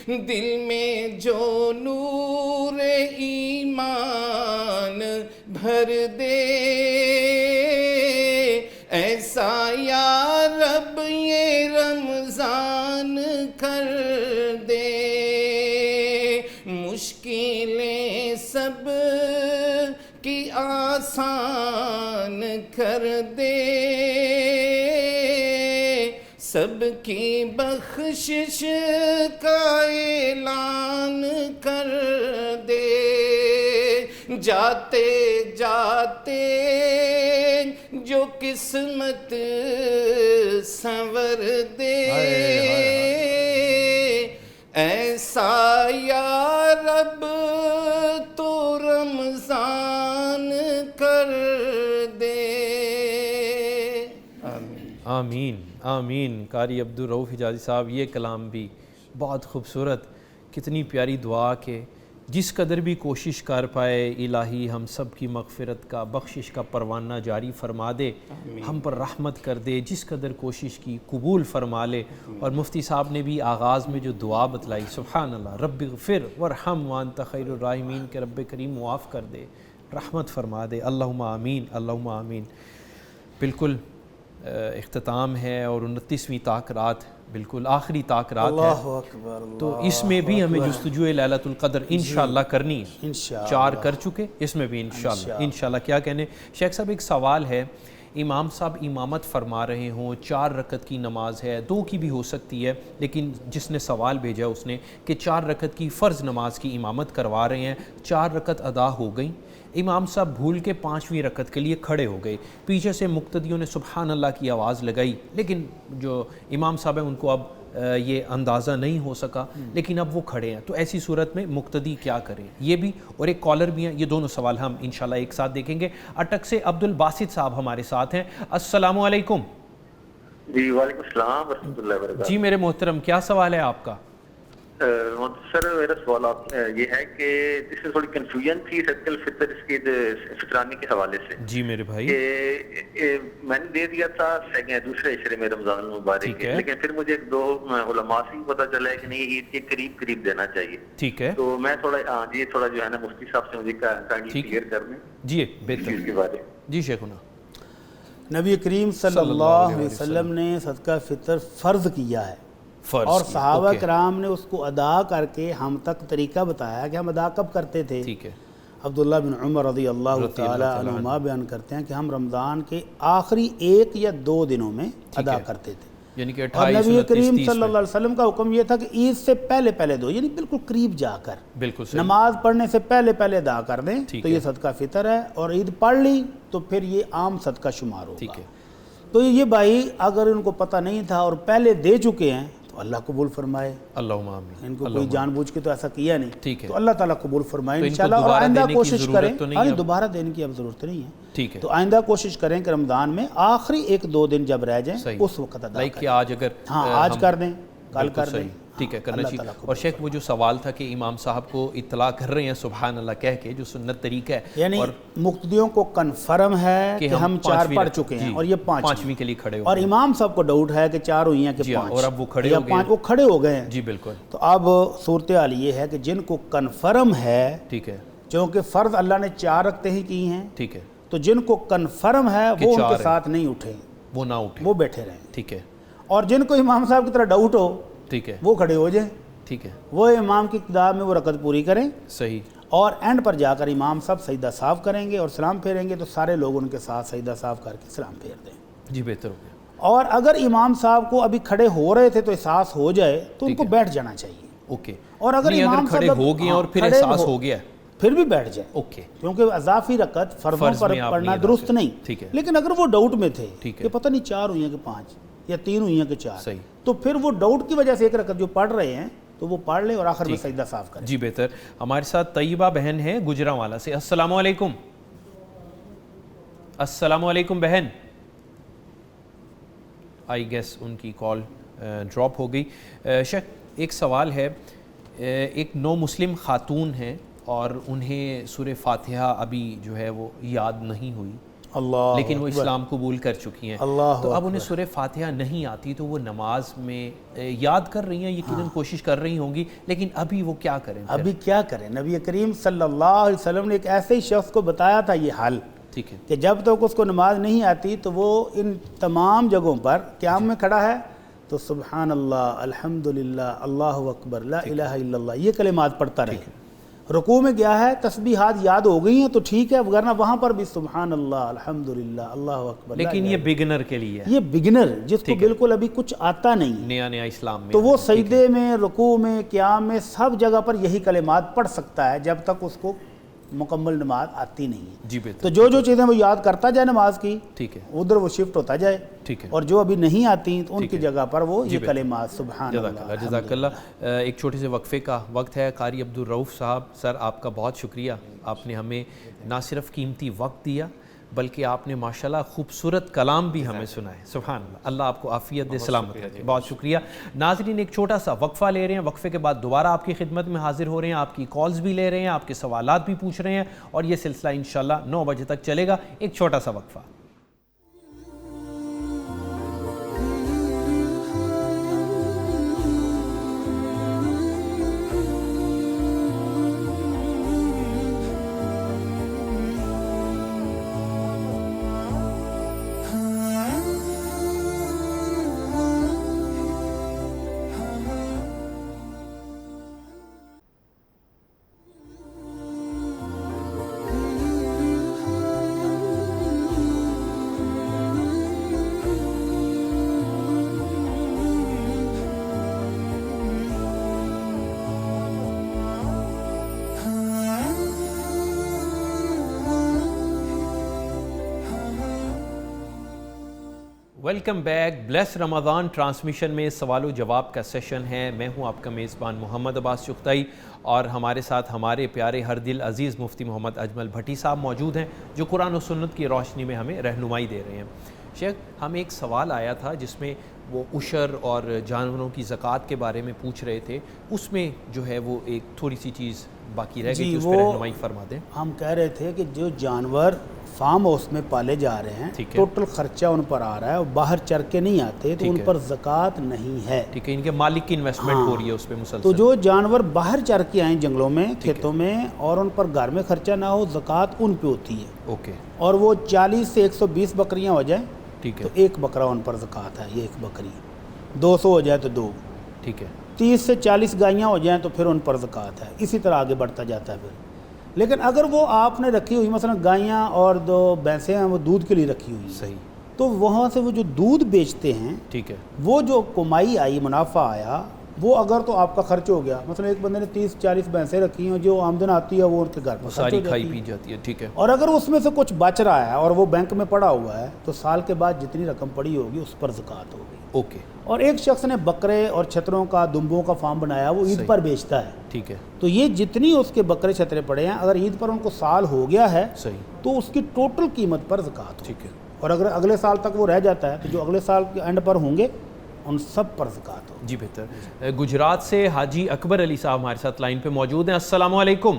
دل میں جو نور ایمان بھر دے ایسا یا رب یہ رمضان کر دے مشکلیں سب کی آسان کر دے سب کی بخشش کا اعلان کر دے جاتے جاتے جو قسمت سنور دے ایسا یا رب تو رمضان کر دے آمین آمین قاری عبدالرؤف حجازی صاحب یہ کلام بھی بہت خوبصورت کتنی پیاری دعا کہ جس قدر بھی کوشش کر پائے الہی ہم سب کی مغفرت کا بخشش کا پروانہ جاری فرما دے ہم پر رحمت کر دے جس قدر کوشش کی قبول فرما لے اور مفتی صاحب نے بھی آغاز میں جو دعا بتلائی سبحان اللہ رب اغفر ورحم وانت خیر الراحمین کہ رب کریم معاف کر دے رحمت فرما دے اللہم آمین اللہم آمین بالکل اختتام ہے اور 29ویں طاق رات بالکل آخری طاق رات ہے اللہ اکبر تو اس میں بھی ہمیں جستجو لیلۃ القدر انشاءاللہ کرنی ہے 4 کر چکے اس میں بھی انشاءاللہ کیا کہنے شیخ صاحب ایک سوال ہے امام صاحب امامت فرما رہے ہوں 4 رکعت کی نماز ہے 2 کی بھی ہو سکتی ہے لیکن جس نے سوال بھیجا اس نے کہ 4 رکعت کی فرض نماز کی امامت کروا رہے ہیں 4 رکعت ادا ہو گئیں امام صاحب بھول کے 5ویں رکعت کے لیے کھڑے ہو گئے پیچھے سے مقتدیوں نے سبحان اللہ کی آواز لگائی لیکن جو امام صاحب ہیں ان کو اب یہ اندازہ نہیں ہو سکا لیکن اب وہ کھڑے ہیں تو ایسی صورت میں مقتدی کیا کریں یہ بھی اور ایک کالر بھی ہیں یہ دونوں سوال ہم انشاءاللہ ایک ساتھ دیکھیں گے اٹک سے عبدالباسط صاحب ہمارے ساتھ ہیں السلام علیکم جی وعلیکم السلام ورحمۃ اللہ وبرکاتہ جی میرے محترم کیا سوال ہے آپ کا سر میرا سوال یہ ہے کہ اس میں تھوڑی کنفیوژن تھی صدقۃ الفطر اس کی فطرانی کے حوالے سے جی میرے بھائی کہ میں نے دے دیا تھا دوسرے عشرے میں رمضان المبارک کے لیکن پھر مجھے 2 علماء سے پتا چلا ہے کہ نہیں عید کے قریب دینا چاہیے ٹھیک ہے تو میں تھوڑا جو ہے نا مفتی صاحب سے مجھے کلیئر کر دیں جی بہتر اس کے بارے جی شیخنا نبی کریم صلی اللہ علیہ وسلم نے صدقہ فطر فرض کیا ہے اور صحابہ کرام نے اس کو ادا کر کے ہم تک طریقہ بتایا کہ ہم ادا کب کرتے تھے ٹھیک ہے عبداللہ بن عمر رضی اللہ تعالی عنہما بیان کرتے ہیں کہ ہم رمضان کے آخری 1 یا 2 دنوں میں ادا کرتے تھے یعنی کہ اور نبی کریم صلی اللہ علیہ وسلم کا حکم یہ تھا کہ عید سے پہلے دو یعنی بالکل قریب جا کر نماز پڑھنے سے پہلے ادا کر دیں تو یہ صدقہ فطر ہے اور عید پڑھ لی تو پھر یہ عام صدقہ شمار ہوگا تو یہ بھائی اگر ان کو پتہ نہیں تھا اور پہلے دے چکے ہیں تو اللہ قبول فرمائے اللہم آمین ان کو کوئی جان بوجھ کے تو ایسا کیا نہیں ٹھیک ہے تو اللہ تعالیٰ قبول فرمائے انشاءاللہ اور آئندہ کوشش کریں دوبارہ دینے کی اب ضرورت نہیں ہے ٹھیک ہے تو آئندہ کوشش کریں کہ رمضان میں آخری 1-2 دن جب رہ جائیں اس وقت ادا کریں آج اگر آج کر دیں کل کر دیں ٹھیک ہے کرنا چاہیے اور شیخ وہ جو سوال تھا کہ امام صاحب کو اطلاع کر رہے ہیں سبحان اللہ کہہ کے جو سنت طریقہ ہے یعنی مقتدیوں کو کنفرم ہے کہ ہم 4 پڑھ چکے ہیں اور یہ 5ویں کے لیے کھڑے ہو اور امام صاحب کو ڈاؤٹ ہے کہ 4 ہوئی ہیں کہ 5 اور اب وہ کھڑے ہو گئے ہیں جی بالکل تو اب صورتحال یہ ہے کہ جن کو کنفرم ہے ٹھیک ہے چونکہ فرض اللہ نے 4 رکعتیں ہی کی ہیں ٹھیک ہے تو جن کو کنفرم ہے وہ ان کے ساتھ نہیں اٹھے وہ نہ اٹھے وہ بیٹھے رہیں ٹھیک ہے اور جن کو امام صاحب کی طرح ڈاؤٹ ہو ٹھیک ہے وہ کھڑے ہو جائیں ٹھیک ہے، وہ امام کی ابتدا میں وہ رکعت پوری کریں، صحیح، اور اینڈ پر جا کر امام صاحب سجدہ صاف کریں گے اور سلام پھیریں گے، تو سارے لوگ ان کے ساتھ سجدہ صاف کر کے سلام پھیر دیں۔ جی بہتر ہو گیا، اور اگر امام صاحب کو ابھی کھڑے ہو رہے تھے تو احساس ہو جائے تو ان کو بیٹھ جانا چاہیے، اوکے، اور اگر نہیں امام کھڑے صاحب ہو گئے اور پھر کھڑے احساس ہو گیا، پھر بھی بیٹھ جائے، اوکے، کیونکہ اضافی رکعت فرضوں فرض پر میں آپ پڑھنا نہیں ادا درست کرتے، نہیں، ٹھیک ہے، لیکن اگر وہ ڈاؤٹ میں تھے ٹھیک ہے، کہ پتہ نہیں 4 ہوئی ہیں کہ 5 یا 3 ہوئی ہیں کہ 4، صحیح، تو پھر وہ ڈاؤٹ کی وجہ سے ایک رکعت جو پڑھ رہے ہیں تو وہ پڑھ لیں اور آخر میں سجدہ صاف کریں۔ جی بہتر۔ ہمارے ساتھ طیبہ بہن ہے گجرانوالہ سے، السلام علیکم۔ السلام علیکم بہن، آئی گیس ان کی کال ڈراپ ہو گئی۔ شیخ ایک سوال ہے، ایک نو مسلم خاتون ہیں اور انہیں سورہ فاتحہ ابھی جو ہے وہ یاد نہیں ہوئی، لیکن وہ اسلام قبول کر چکی ہیں، تو اب انہیں سورہ فاتحہ نہیں آتی، تو وہ نماز میں یاد کر رہی ہیں، یقیناً کوشش کر رہی ہوں گی، لیکن ابھی وہ کیا کریں؟ ابھی کیا کریں؟ نبی کریم صلی اللہ علیہ وسلم نے ایک ایسے ہی شخص کو بتایا تھا یہ حل، ٹھیک ہے، کہ جب تک اس کو نماز نہیں آتی تو وہ ان تمام جگہوں پر قیام میں کھڑا ہے تو سبحان اللہ، الحمدللہ، اللہ اکبر، لا الہ الا اللہ، یہ کلمات پڑھتا رہے۔ رکوع میں گیا ہے، تسبیحات یاد ہو گئی ہیں تو ٹھیک ہے، ورنہ وہاں پر بھی سبحان اللہ، الحمدللہ، اللہ اکبر، لیکن یہ بگنر کے لیے ہے، یہ بگنر جس کو بالکل ابھی کچھ آتا نہیں، نیا نیا اسلام میں، تو وہ سجدے میں، رکوع میں، قیام میں، سب جگہ پر یہی کلمات پڑھ سکتا ہے جب تک اس کو مکمل نماز آتی نہیں ہے۔ جی بہتر، تو جو چیزیں وہ یاد کرتا جائے نماز کی، ٹھیک ہے، ادھر وہ شفٹ ہوتا جائے، ٹھیک ہے، اور جو ابھی نہیں آتی تو ان کی جگہ پر وہ یہ کلمات سبحان اللہ۔ جزاک اللہ۔ ایک چھوٹے سے وقفے کا وقت ہے۔ قاری عبدالرؤف صاحب، سر آپ کا بہت شکریہ، آپ نے ہمیں نہ صرف قیمتی وقت دیا بلکہ آپ نے ماشاءاللہ خوبصورت کلام بھی ہمیں سنائے، سبحان اللہ، اللہ آپ کو عافیت دے، سلامت رکھے، بہت شکریہ۔ ناظرین ایک چھوٹا سا وقفہ لے رہے ہیں، وقفے کے بعد دوبارہ آپ کی خدمت میں حاضر ہو رہے ہیں، آپ کی کالز بھی لے رہے ہیں، آپ کے سوالات بھی پوچھ رہے ہیں، اور یہ سلسلہ انشاءاللہ 9 بجے تک چلے گا۔ ایک چھوٹا سا وقفہ۔ ویلکم بیک، بلیس رمضان ٹرانسمیشن میں سوال و جواب کا سیشن ہے۔ میں ہوں آپ کا میزبان محمد عباس چغتائی، اور ہمارے ساتھ ہمارے پیارے ہر دل عزیز مفتی محمد اجمل بھٹی صاحب موجود ہیں، جو قرآن و سنت کی روشنی میں ہمیں رہنمائی دے رہے ہیں۔ شیخ ہم ایک سوال آیا تھا جس میں وہ عشر اور جانوروں کی زکوٰۃ کے بارے میں پوچھ رہے تھے، اس میں جو ہے وہ ایک تھوڑی سی چیز باقی رہ گئی، اس پہ رہنمائی فرما دیں۔ ہم کہہ رہے تھے کہ جو جانور فارم ہاؤس میں پالے جا رہے ہیں، ٹوٹل خرچہ ان پر آ رہا ہے اور باہر چر کے نہیں آتے تو ان پر زکوٰۃ نہیں ہے، ٹھیک ہے، ان کے مالک کی انویسٹمنٹ ہو رئی ہے اس پہ مسلسل۔ تو جو جانور باہر چر کے آئیں جنگلوں میں، کھیتوں میں، اور ان پر گھر میں خرچہ نہ ہو، زکوٰۃ ان پہ ہوتی ہے، اوکے، اور وہ 40 سے 120 بکریاں ہو جائیں ٹھیک ہے، تو ایک بکرا ان پر زکوٰۃ ہے، یہ ایک بکری، 200 ہو جائے تو 2، ٹھیک ہے، 30 سے 40 گائیاں ہو جائیں تو پھر ان پر زکوٰۃ ہے، اسی طرح آگے بڑھتا جاتا ہے پھر۔ لیکن اگر وہ آپ نے رکھی ہوئی مثلا گائیاں اور 2 بھینسیں ہیں، وہ دودھ کے لیے رکھی ہوئی ہیں، صحیح، تو وہاں سے وہ جو دودھ بیچتے ہیں، ٹھیک ہے، وہ جو کمائی آئی، منافع آیا، وہ اگر تو آپ کا خرچ ہو گیا، مثلا ایک بندے نے 30-40 بھینسیں رکھی ہیں، جو آمدن آتی ہے وہ ان کے گھر پر ساری کھائی پی جاتی ہے، ٹھیک ہے، اور اگر اس میں سے کچھ بچ رہا ہے اور وہ بینک میں پڑا ہوا ہے تو سال کے بعد جتنی رقم پڑی ہوگی اس پر زکوٰۃ ہوگی، اوکے۔ اور ایک شخص نے بکرے اور چھتروں کا، دمبوں کا فارم بنایا، وہ عید پر بیچتا ہے، ٹھیک ہے، تو یہ جتنی اس کے بکرے چھترے پڑے ہیں، اگر عید پر ان کو سال ہو گیا ہے صحیح، تو اس کی ٹوٹل قیمت پر زکوٰۃ ہوگی، ٹھیک ہے، اور اگر اگلے سال تک وہ رہ جاتا ہے تو جو اگلے سال کے اینڈ پر ہوں گے ان سب پر زکوٰۃ ہوگی۔ جی بہتر۔ گجرات سے حاجی اکبر علی صاحب ہمارے ساتھ لائن پہ موجود ہیں، السلام علیکم۔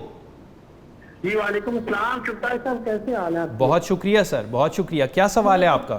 جی وعلیکم السلام، چغتائی صاحب کیسے حال ہیں؟ بہت شکریہ سر، بہت شکریہ، کیا سوال ہے آپ کا؟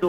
2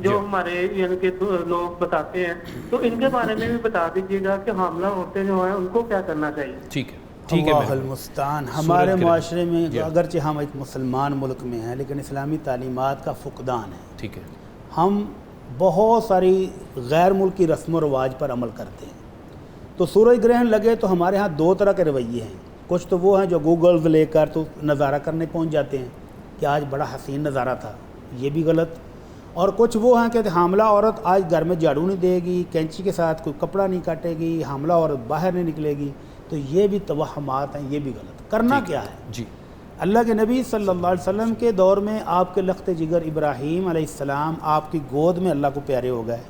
جو ہمارے یعنی کہ لوگ بتاتے ہیں، تو ان کے بارے میں بھی بتا دیجیے گا کہ حاملہ عورتیں جو ہیں ان کو کیا کرنا چاہیے. ٹھیک ہے ٹھیک ہے. اللہ المستعان. ہمارے معاشرے میں اگرچہ ہم ایک مسلمان ملک میں ہیں لیکن اسلامی تعلیمات کا فقدان ہے. ٹھیک ہے. ہم بہت ساری غیر ملکی رسم و رواج پر عمل کرتے ہیں. تو سورج گرہن لگے تو ہمارے ہاں دو طرح کے رویے ہیں. کچھ تو وہ ہیں جو گوگلز لے کر تو نظارہ کرنے پہنچ جاتے ہیں کہ آج بڑا حسین نظارہ تھا، یہ بھی غلط. اور کچھ وہ ہیں کہ حاملہ عورت آج گھر میں جھاڑو نہیں دے گی، کینچی کے ساتھ کوئی کپڑا نہیں کاٹے گی، حاملہ عورت باہر نہیں نکلے گی. تو یہ بھی توہمات ہیں، یہ بھی غلط. کرنا کیا ہے؟ جی اللہ کے نبی صلی اللہ علیہ وسلم کے دور میں آپ کے لخت جگر ابراہیم علیہ السلام آپ کی گود میں اللہ کو پیارے ہو گئے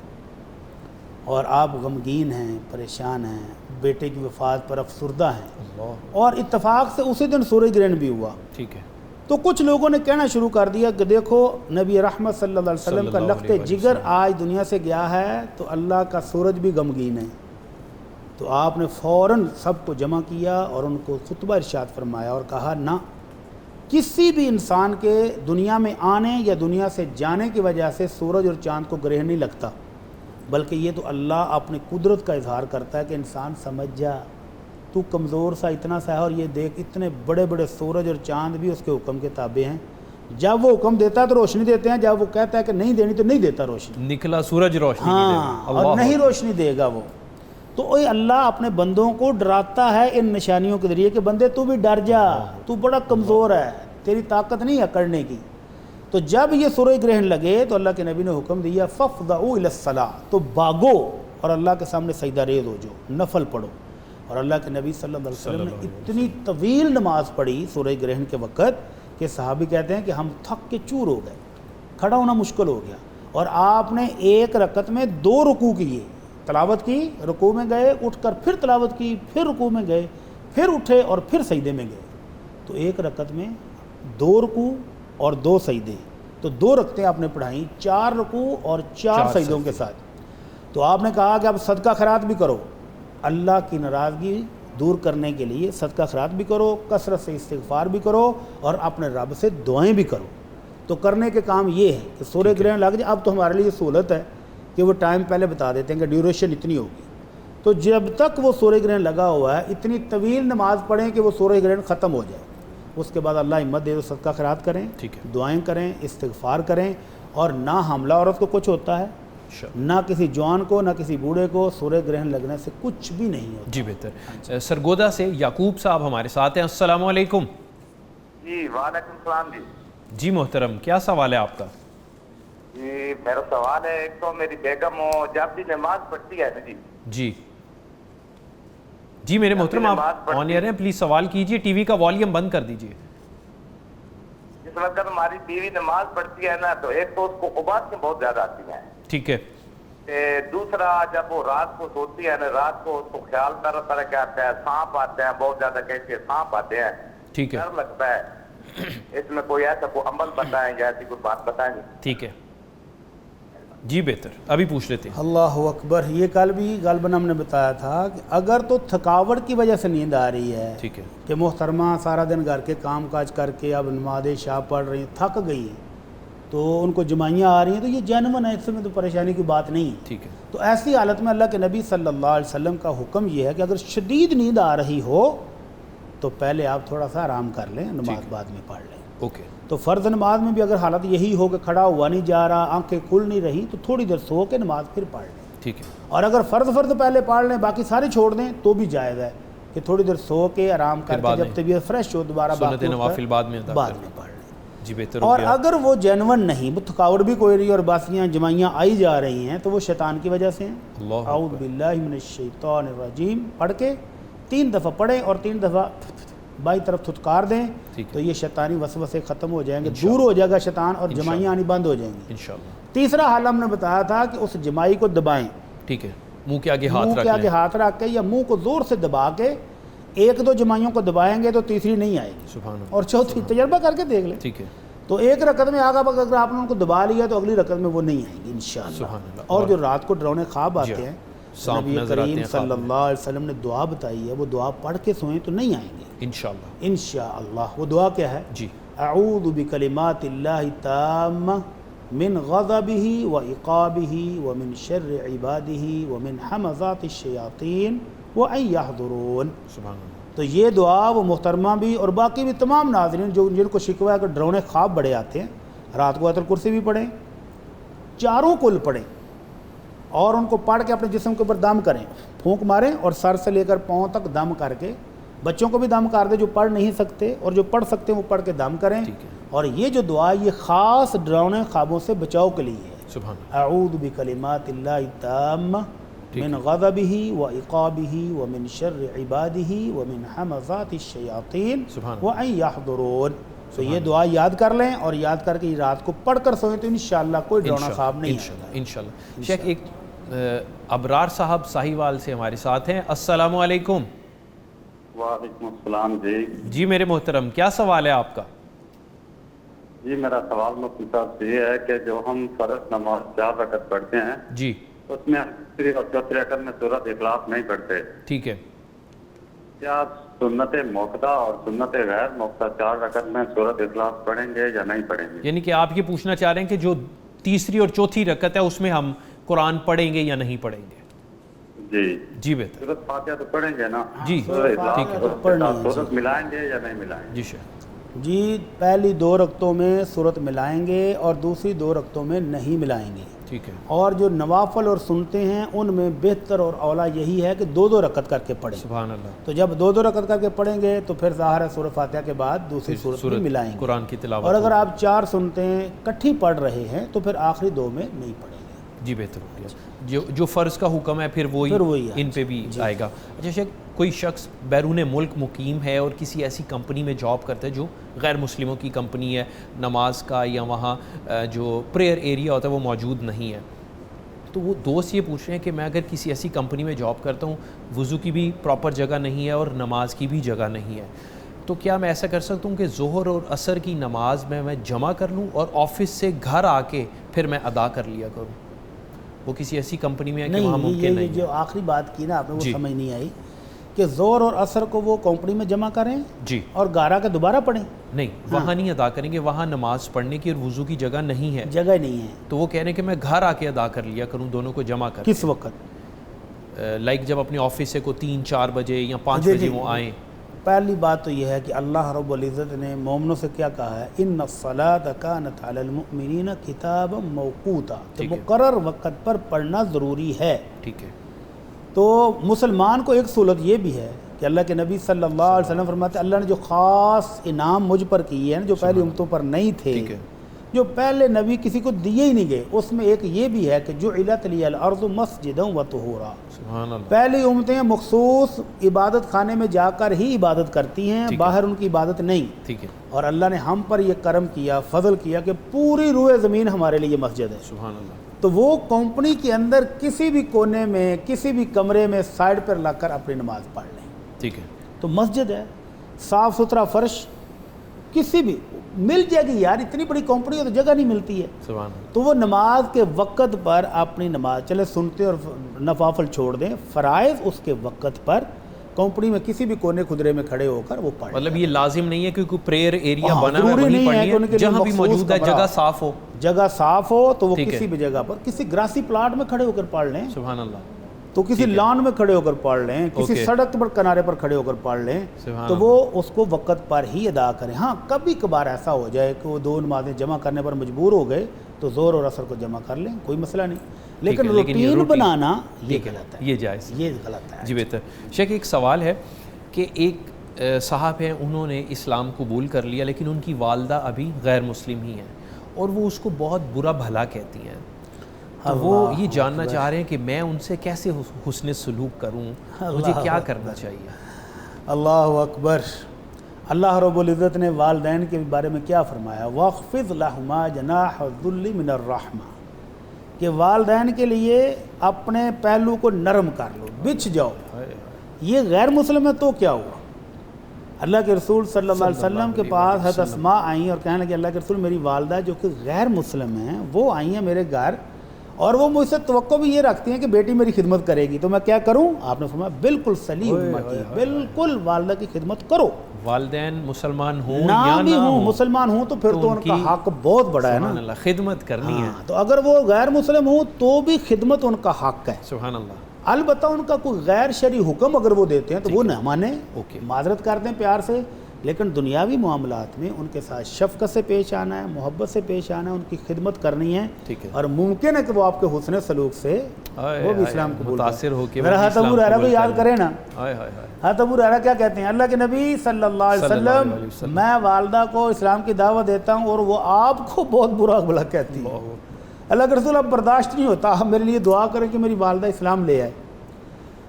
اور آپ غمگین ہیں، پریشان ہیں، بیٹے کی وفات پر افسردہ ہیں، اور اتفاق سے اسی دن سورج گرہن بھی ہوا. ٹھیک ہے. تو کچھ لوگوں نے کہنا شروع کر دیا کہ دیکھو نبی رحمت صلی اللہ علیہ وسلم کا لخت جگر آج دنیا سے گیا ہے تو اللہ کا سورج بھی غمگین ہے. تو آپ نے فوراً سب کو جمع کیا اور ان کو خطبہ ارشاد فرمایا اور کہا نہ کسی بھی انسان کے دنیا میں آنے یا دنیا سے جانے کی وجہ سے سورج اور چاند کو گرہن نہیں لگتا، بلکہ یہ تو اللہ اپنی قدرت کا اظہار کرتا ہے کہ انسان سمجھ جا، تو کمزور سا اتنا سا ہے، اور یہ دیکھ اتنے بڑے بڑے سورج اور چاند بھی اس کے حکم کے تابع ہیں. جب وہ حکم دیتا ہے تو روشنی دیتے ہیں، جب وہ کہتا ہے کہ نہیں دینی تو نہیں دیتا روشنی. نکلا سورج روشنی کی دے گا. اور نہیں روشنی دے گا وہ. تو اللہ اپنے بندوں کو ڈراتا ہے ان نشانیوں کے ذریعے کہ بندے تو بھی ڈر جا، تو بڑا کمزور ہے، تیری طاقت نہیں ہے کرنے کی. تو جب یہ سورج گرہن لگے تو اللہ کے نبی نے حکم دیا فَافْضَعُوا إِلَى الصَّلَاةِ، تو بھاگو اور اللہ کے سامنے سجدہ ریز ہو جاؤ، نفل پڑھو. اور اللہ کے نبی صلی اللہ علیہ وسلم نے اتنی طویل نماز پڑھی سورج گرہن کے وقت کہ صحابی کہتے ہیں کہ ہم تھک کے چور ہو گئے، کھڑا ہونا مشکل ہو گیا. اور آپ نے ایک رکعت میں 2 رکوع کیے، تلاوت کی، رکوع میں گئے، اٹھ کر پھر تلاوت کی، پھر رکوع میں گئے، پھر اٹھے اور پھر سجدے میں گئے. تو ایک رکعت میں 2 رکوع اور 2 سجدے، تو 2 رکعتیں آپ نے پڑھائیں 4 رکوع اور 4 سجدوں کے ساتھ. تو آپ نے کہا کہ اب صدقہ خیرات بھی کرو، اللہ کی ناراضگی دور کرنے کے لیے صدقہ خیرات بھی کرو، کثرت سے استغفار بھی کرو، اور اپنے رب سے دعائیں بھی کرو. تو کرنے کے کام یہ ہے کہ سورج گرہن لگ جائے. اب تو ہمارے لیے سہولت ہے کہ وہ ٹائم پہلے بتا دیتے ہیں کہ ڈیوریشن اتنی ہوگی. تو جب تک وہ سورج گرہن لگا ہوا ہے اتنی طویل نماز پڑھیں کہ وہ سورج گرہن ختم ہو جائے. اس کے بعد اللہ ہمت دے تو صدقہ خیرات کریں، دعائیں کریں، استغفار کریں. اور نہ حاملہ عورت کو کچھ ہوتا ہے، نہ کسی جوان کو، نہ کسی بوڑھے کو سورج گرہن لگنے سے کچھ بھی نہیں ہوتا. جی بہتر. سرگودا سے یعقوب صاحب ہمارے ساتھ ہیں. السلام علیکم. جی وعلیکم السلام. جی محترم، کیا سوال ہے آپ کا؟ جی میرا سوال ہے، ایک تو میری بیگم جب بھی نماز پڑھتی ہے نا جی جی میرے محترم آپ آن ایئر ہیں، پلیز سوال کیجئے، ٹی وی کا والیوم بند کر دیجئے. جس وقت ہماری بیوی نماز پڑھتی ہے نا تو ایک تو اس کو اباطیں بہت زیادہ آتی ہیں. ٹھیک ہے. دوسرا جب وہ رات کو سوتی ہے نا، رات کو اس کو خیال طرح کے آتا ہے، سانپ آتے ہیں بہت زیادہ، کیسے سانپ آتے ہیں، ٹھیک ہے، ڈر لگتا ہے. اس میں کوئی ایسا کوئی عمل بتائیں یا ایسی کوئی بات بتائیں. ٹھیک ہے. جی بہتر، ابھی پوچھ لیتے ہیں. اللہ اکبر. یہ کل بھی غالباً ہم نے بتایا تھا کہ اگر تو تھکاوٹ کی وجہ سے نیند آ رہی ہے، ٹھیک ہے، کہ محترمہ سارا دن گھر کے کام کاج کر کے اب نماز عشاء پڑھ رہی ہیں، تھک گئی ہیں، تو ان کو جمائیاں آ رہی ہیں، تو یہ جینون ہے، اس میں تو پریشانی کی بات نہیں ہے. ٹھیک ہے. تو ایسی حالت میں اللہ کے نبی صلی اللہ علیہ وسلم کا حکم یہ ہے کہ اگر شدید نیند آ رہی ہو تو پہلے آپ تھوڑا سا آرام کر لیں، نماز بعد میں پڑھ لیں. اوکے. تو فرض نماز میں بھی اگر حالت یہی ہو کہ کھڑا ہوا نہیں جا رہا، آنکھیں کھل نہیں رہی، تو تھوڑی دیر سو کے نماز پھر پڑھ لیں. ٹھیک ہے. اور اگر فرض پہلے پڑھ لیں باقی سارے چھوڑ دیں تو بھی جائز ہے کہ تھوڑی دیر سو کے آرام کر کے جب طبیعت فریش ہو دوبارہ سنت نوافل بعد میں پڑھ لیں. جی بہتر. اور اگر وہ جینون نہیں، وہ تھکاوٹ بھی کوئی رہی اور باسیاں جمائیاں آئی جا رہی ہیں، تو وہ شیطان کی وجہ سے ہیں. اعوذ باللہ من الشیطان الرجیم پڑھ کے 3 دفعہ پڑھیں اور 3 دفعہ بائیں طرف تھتکار دیں، تو یہ شیطانی وسوسے ختم ہو جائیں گے، دور ہو جائے گا شیطان، اور جمائیاں آنی بند ہو جائیں گی انشاءاللہ. تیسرا حال ہم نے بتایا تھا کہ اس جمائی کو دبائیں. ٹھیک ہے. منہ کے آگے ہاتھ رکھ کے یا منہ کو زور سے دبا کے 1-2 جمائیوں کو دبائیں گے تو تیسری نہیں آئے گی. سبحان اللہ. اور چوتھی تجربہ کر کے دیکھ لیں. ٹھیک ہے. تو ایک رکعت میں اگر آپ نے ان کو دبا لیا تو اگلی رکعت میں وہ نہیں آئیں گی انشاءاللہ. اور جو رات کو ڈرونے خواب آتے ہیں، نبی کریم صلی اللہ علیہ وسلم نے دعا بتائی ہے، وہ دعا پڑھ کے سوئیں تو نہیں آئیں گے انشاءاللہ. وہ دعا کیا ہے؟ جی. اعوذ بکلمات اللہ التامہ من غضبه وعقابه ومن شر عباده ومن حمزات الشیاطین وان یحضرون. سبحان اللہ. تو یہ دعا وہ محترمہ بھی اور باقی بھی تمام ناظرین جن کو شکوہ ہے کہ ڈرونے خواب بڑے آتے ہیں، رات کو آیت الکرسی بھی پڑھیں، چاروں کل پڑھیں اور ان کو پڑھ کے اپنے جسم کے اوپر دم کریں، پھونک ماریں اور سر سے لے کر پاؤں تک دم کر کے، بچوں کو بھی دم کر دیں جو پڑھ نہیں سکتے، اور جو پڑھ سکتے ہیں وہ پڑھ کے دم کریں. اور یہ جو دعا یہ خاص ڈراؤنے خوابوں سے بچاؤ کے لیے ہے. سبحان اللہ. اعوذ بکلمات اللہ التامہ من غضبہ وعقابہ ومن شر عبادہ ومن حمزات الشیاطین وان یحضرون. تو یہ دعا یاد کر لیں اور یاد کر کے یہ رات کو پڑھ کر سوئیں تو انشاءاللہ کوئی ڈراؤنا خواب نہیں آئے گا انشاءاللہ. شیخ ایک ابرار صاحب ساہیوال سے ہمارے ساتھ ہیں. السلام علیکم. وعلیکم السلام. جی میرے محترم کیا سوال ہے آپ کا؟ جی میرا سوال مفتی صاحب سے یہ ہے کہ جو ہم فرض نماز 4 رکعت پڑھتے ہیں جی اس میں تیسری اور چوتھی رکعت میں سورۃ اخلاص نہیں پڑھتے. ٹھیک ہے. کیا سنت موقدہ اور سنت غیر موقدہ 4 رکعت میں سورۃ اخلاص پڑھیں گے یا نہیں پڑھیں گے؟ یعنی کہ آپ یہ پوچھنا چاہ رہے ہیں کہ جو تیسری اور چوتھی رکعت ہے اس میں ہم قرآن پڑھیں گے یا نہیں پڑھیں گے؟ جی جی بہتر. سورۃ فاتحہ تو پڑھیں گے نا؟ جی ٹھیک ہے. سورت ملائیں گے یا نہیں ملائیں گے؟ جی شیخ. جی پہلی 2 رکعتوں میں سورت ملائیں گے اور دوسری 2 رکعتوں میں نہیں ملائیں گے. ٹھیک ہے. اور جو نوافل اور سنتے ہیں ان میں بہتر اور اولا یہی ہے کہ 2 رکعت کر کے پڑھیں. سبحان اللہ. تو جب 2 رکعت کر کے پڑھیں گے تو پھر ظاہر ہے سورۃ فاتحہ کے بعد دوسری سورت میں ملائیں گے قرآن کی تلاوت. اور اگر آپ 4 سنتے ہیں کٹھی پڑھ رہے ہیں تو پھر آخری 2 میں نہیں پڑھیں گے. جی بہتر ہو گیا. جو فرض کا حکم ہے پھر وہی ان پہ بھی آئے گا. اچھا شیخ کوئی شخص بیرون ملک مقیم ہے اور کسی ایسی کمپنی میں جاب کرتا ہے جو غیر مسلموں کی کمپنی ہے، نماز کا یا وہاں جو پریئر ایریا ہوتا ہے وہ موجود نہیں ہے، تو وہ دوست یہ پوچھ رہے ہیں کہ میں اگر کسی ایسی کمپنی میں جاب کرتا ہوں، وضو کی بھی پراپر جگہ نہیں ہے اور نماز کی بھی جگہ نہیں ہے، تو کیا میں ایسا کر سکتا ہوں کہ ظہر اور عصر کی نماز میں جمع کر لوں اور آفس سے گھر آ کے پھر میں ادا کر لیا کروں؟ وہ کسی ایسی کمپنی میں ہے کہ وہاں ممکن نہیں. جو آخری بات کی نا آپ نے وہ سمجھ نہیں آئی کہ ظہر اور عصر کو وہ کمپنی میں جمع کریں جی اور گھر آ کے دوبارہ پڑھیں؟ نہیں، وہاں نہیں ادا کریں گے، وہاں نماز پڑھنے کی اور وضو کی جگہ نہیں ہے. جگہ نہیں ہے تو وہ کہہ رہے ہیں کہ میں گھر آ کے ادا کر لیا کروں دونوں کو جمع کر. کس وقت؟ لائک جب اپنے آفس سے کو 3-4 بجے یا 5 بجے وہ آئیں. پہلی بات تو یہ ہے کہ اللہ رب العزت نے مومنوں سے کیا کہا ہے؟ ان الصلاۃ کانت علی المؤمنین کتابا موقوتا، کہ مقرر وقت پر پڑھنا ضروری ہے. ٹھیک ہے. تو مسلمان کو ایک سہولت یہ بھی ہے کہ اللہ کے نبی صلی اللہ علیہ وسلم فرماتے ہیں اللہ نے جو خاص انعام مجھ پر کیے ہیں جو پہلی امتوں پر نہیں تھے، جو پہلے نبی کسی کو دیے ہی نہیں گئے، اس میں ایک یہ بھی ہے کہ جعلت لی الارض مسجدا وطہورا. پہلی امتیں مخصوص عبادت خانے میں جا کر ہی عبادت کرتی ہیں، باہر ان کی عبادت نہیں. ٹھیک ہے. اور اللہ نے ہم پر یہ کرم کیا، فضل کیا کہ پوری روئے زمین ہمارے لیے مسجد ہے. سبحان اللہ. تو وہ کمپنی کے اندر کسی بھی کونے میں کسی بھی کمرے میں سائڈ پر لا کر اپنی نماز پڑھ لیں. ٹھیک ہے. تو مسجد ہے، صاف ستھرا فرش، کسی بھی مل جائے گی یار، اتنی بڑی کمپنی ہے تو جگہ نہیں ملتی ہے. سبحان اللہ. تو وہ نماز کے وقت پر اپنی نماز چلے سنتے اور نوافل چھوڑ دیں، فرائض اس کے وقت پر کمپنی میں کسی بھی کونے خدرے میں کھڑے ہو کر وہ پڑھیں. مطلب یہ لازم نہیں ہے کہ کوئی پریئر ایریا بنا ہے وہیں پڑھنی ہے، جہاں بھی موجود ہے جگہ صاف ہو. جگہ صاف ہو تو وہ کسی بھی جگہ پر، کسی گراسی پلاٹ میں کھڑے ہو کر پڑھ لیں. سبحان اللہ. تو کسی لان میں کھڑے ہو کر پڑھ لیں، کسی سڑک پر کنارے پر کھڑے ہو کر پڑھ لیں، تو وہ اس کو وقت پر ہی ادا کریں. ہاں کبھی کبھار ایسا ہو جائے کہ وہ 2 نمازیں جمع کرنے پر مجبور ہو گئے تو ظہر اور عصر کو جمع کر لیں، کوئی مسئلہ نہیں. لیکن روٹین بنانا یہ غلط ہے، یہ جائز، یہ غلط ہے. جی بہتر. شیخ ایک سوال ہے کہ ایک صاحب ہیں، انہوں نے اسلام قبول کر لیا لیکن ان کی والدہ ابھی غیر مسلم ہی ہیں اور وہ اس کو بہت برا بھلا کہتی ہیں. تو وہ یہ جاننا چاہ رہے ہیں کہ میں ان سے کیسے حسن سلوک کروں، مجھے کیا کرنا چاہیے؟ اللہ اکبر. اللہ رب العزت نے والدین کے بارے میں کیا فرمایا؟ وَاخْفِضْ لَهُمَا جَنَاحَ الذُّلِّ مِنَ الرَّحْمَةِ، کہ والدین کے لیے اپنے پہلو کو نرم کر لو، بچھ جاؤ. یہ غیر مسلم ہے تو کیا ہوا؟ اللہ کے رسول صلی اللہ علیہ وسلم کے پاس حضرت اسماء آئیں اور کہنے لگے اللہ کے رسول میری والدہ جو کہ غیر مسلم ہیں وہ آئی ہیں میرے گھر اور وہ مجھ سے توقع بھی یہ رکھتی ہیں کہ بیٹی میری خدمت کرے گی، تو میں کیا کروں؟ آپ نے فرمایا بالکل سلیم امتی، بالکل والدہ کی خدمت کرو، والدین مسلمان ہوں نہ یا بھی نہ ہوں، ہوں مسلمان ہوں تو پھر تو ان کا حق بہت بڑا ہے نا، سبحان اللہ، خدمت کرنی ہے. تو اگر وہ غیر مسلم ہوں تو بھی خدمت ان کا حق ہے. سبحان اللہ. البتہ ان کا کوئی غیر شرعی حکم اگر وہ دیتے ہیں تو وہ نہ مانے، اوکے. معذرت کرتے ہیں پیار سے، لیکن دنیاوی معاملات میں ان کے ساتھ شفقت سے پیش آنا ہے، محبت سے پیش آنا ہے، ان کی خدمت کرنی ہے، ٹھیک ہے. اور ممکن ہے کہ وہ آپ کے حسن سلوک سے وہ بھی اسلام قبول متاثر ہو کے میرا حضرت ابو ہریرہ کو یاد کریں نا. ہائے ہائے ہائے. حضرت ابو ہریرہ کیا کہتے ہیں؟ اللہ کے نبی صلی اللہ علیہ وسلم میں والدہ کو اسلام کی دعوت دیتا ہوں اور وہ آپ کو بہت برا بھلا کہتی ہے. اللہ کے رسول اب برداشت نہیں ہوتا، آپ میرے لیے دعا کریں کہ میری والدہ اسلام لے آئے.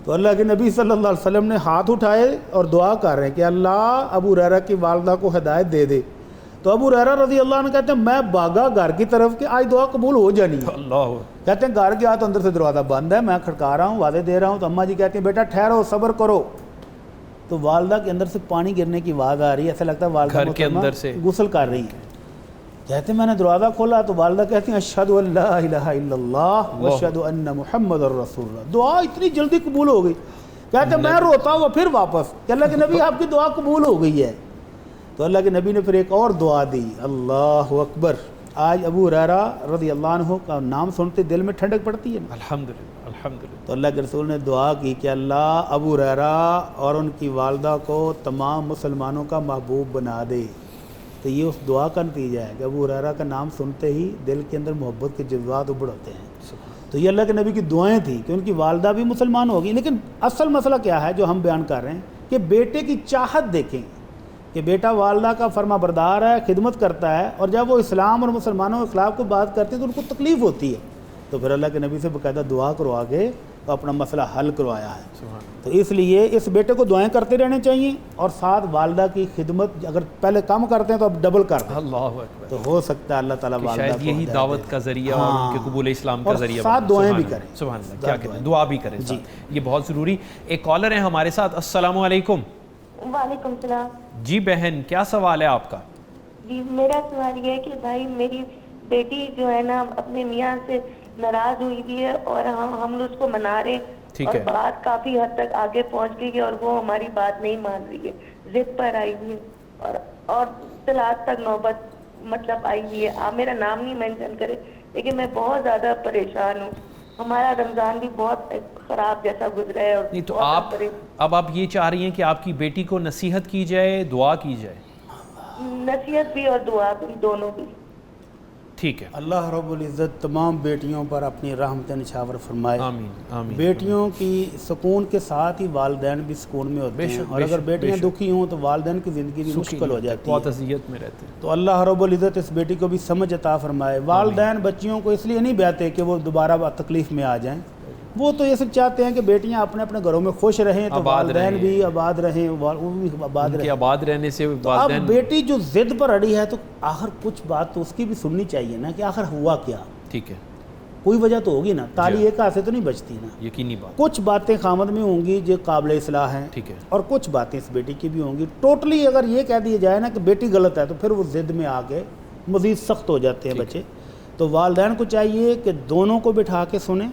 تو اللہ کے نبی صلی اللہ علیہ وسلم نے ہاتھ اٹھائے اور دعا کر رہے ہیں کہ اللہ ابو ہریرہ کی والدہ کو ہدایت دے دے. تو ابو ہریرہ رضی اللہ عنہ کہتے ہیں میں بھاگا گھر کی طرف کہ آج دعا قبول ہو جانی ہے. اللہ. کہتے ہیں گھر گیا تو اندر سے دروازہ بند ہے، میں کھڑکا رہا ہوں، وعدے دے رہا ہوں، تو اماں جی کہتی ہیں بیٹا ٹھہرو، صبر کرو. تو والدہ کے اندر سے پانی گرنے کی آواز آ رہی ہے، ایسا لگتا ہے والدہ گھر کے اندر سے غسل کر رہی ہیں. کہتے ہیں میں نے دروازہ کھولا تو والدہ کہتی ہیں اشہد ان لا الہ الا اللہ واشہد ان محمد رسول اللہ. دعا اتنی جلدی قبول ہو گئی. کہتے ہیں میں روتا ہوا پھر واپس کہ اللہ کے نبی آپ کی دعا قبول ہو گئی ہے. تو اللہ کے نبی نے پھر ایک اور دعا دی. اللہ اکبر. آج ابو ہریرہ رضی اللہ عنہ کا نام سنتے دل میں ٹھنڈک پڑتی ہے. الحمدللہ الحمدللہ. تو اللہ کے رسول نے دعا کی کہ اللہ ابو ہریرہ اور ان کی والدہ کو تمام مسلمانوں کا محبوب بنا دے. تو یہ اس دعا کا نتیجہ ہے کہ ابو ہریرہ کا نام سنتے ہی دل کے اندر محبت کے جذبات ابھر ہوتے ہیں. تو یہ اللہ کے نبی کی دعائیں تھیں کہ ان کی والدہ بھی مسلمان ہوگی. لیکن اصل مسئلہ کیا ہے جو ہم بیان کر رہے ہیں کہ بیٹے کی چاہت دیکھیں کہ بیٹا والدہ کا فرما بردار ہے، خدمت کرتا ہے، اور جب وہ اسلام اور مسلمانوں کے خلاف کوئی بات کرتے ہیں تو ان کو تکلیف ہوتی ہے. تو پھر اللہ کے نبی سے باقاعدہ دعا کروا کے تو اپنا مسئلہ حل کروایا ہے. تو اس لیے اس بیٹے کو دعائیں کرتے رہنے چاہیے، اور ساتھ والدہ کی خدمت اگر پہلے کم کرتے ہیں تو اب ڈبل کر دیں. اللہ اکبر. تو ہو سکتا ہے اللہ تعالیٰ والدہ شاید کو یہی دعوت کا ذریعہ اور ان کے قبول اسلام کا ذریعہ، اور ساتھ دعائیں بھی کریں. سبحان اللہ. کیا کہتے ہیں، دعا بھی کریں جی، یہ بہت ضروری. ایک کالر ہے ہمارے ساتھ. السلام علیکم. وعلیکم السلام. جی بہن کیا سوال ہے آپ کا؟ جی میرا سوال یہ ہے کہ بھائی میری بیٹی جو ہے نا اپنے میاں سے ناراض ہوئی بھی ہے اور ہم اس کو منا رہے ہیں، اور بات کافی حد تک آگے پہنچ گئی ہے اور وہ ہماری بات نہیں مان رہی ہے، ضد پر آئی ہوئی ہے اور طلاق تک نوبت مطلب آئی ہوئی ہے. آپ میرا نام نہیں مینشن کرے لیکن میں بہت زیادہ پریشان ہوں. ہمارا رمضان بھی بہت خراب جیسا گزرا ہے. اور نہیں تو اب آپ یہ چاہ رہی ہیں کہ آپ کی بیٹی کو نصیحت کی جائے، دعا کی جائے؟ نصیحت بھی اور دعا بھی، دونوں بھی. ٹھیک ہے. اللہ رب العزت تمام بیٹیوں پر اپنی رحمت نچھاور فرمائے. آمین آمین. بیٹیوں کی سکون کے ساتھ ہی والدین بھی سکون میں ہوتے ہیں، اور اگر بیٹیاں دکھی ہوں تو والدین کی زندگی بھی مشکل ہو جاتی ہے، بہت اذیت میں رہتے ہیں. تو اللہ رب العزت اس بیٹی کو بھی سمجھ عطا فرمائے. والدین بچیوں کو اس لیے نہیں بیاتے کہ وہ دوبارہ تکلیف میں آ جائیں، وہ تو یہ سب چاہتے ہیں کہ بیٹیاں اپنے اپنے گھروں میں خوش رہیں تو والدین بھی آباد رہیں، وہ بھی آباد رہیں. آباد رہنے سے اب بیٹی جو ضد پر اڑی ہے تو آخر کچھ بات تو اس کی بھی سننی چاہیے نا کہ آخر ہوا کیا. ٹھیک ہے. کوئی وجہ تو ہوگی نا، تالی ایک ہاتھ سے تو نہیں بچتی نا. یقینی بات. کچھ باتیں خامد میں ہوں گی جو قابل اصلاح ہیں، ٹھیک ہے، اور کچھ باتیں اس بیٹی کی بھی ہوں گی. ٹوٹلی اگر یہ کہہ دیا جائے نا کہ بیٹی غلط ہے تو پھر وہ ضد میں آ کے مزید سخت ہو جاتے ہیں بچے. تو والدین کو چاہیے کہ دونوں کو بٹھا کے سنیں،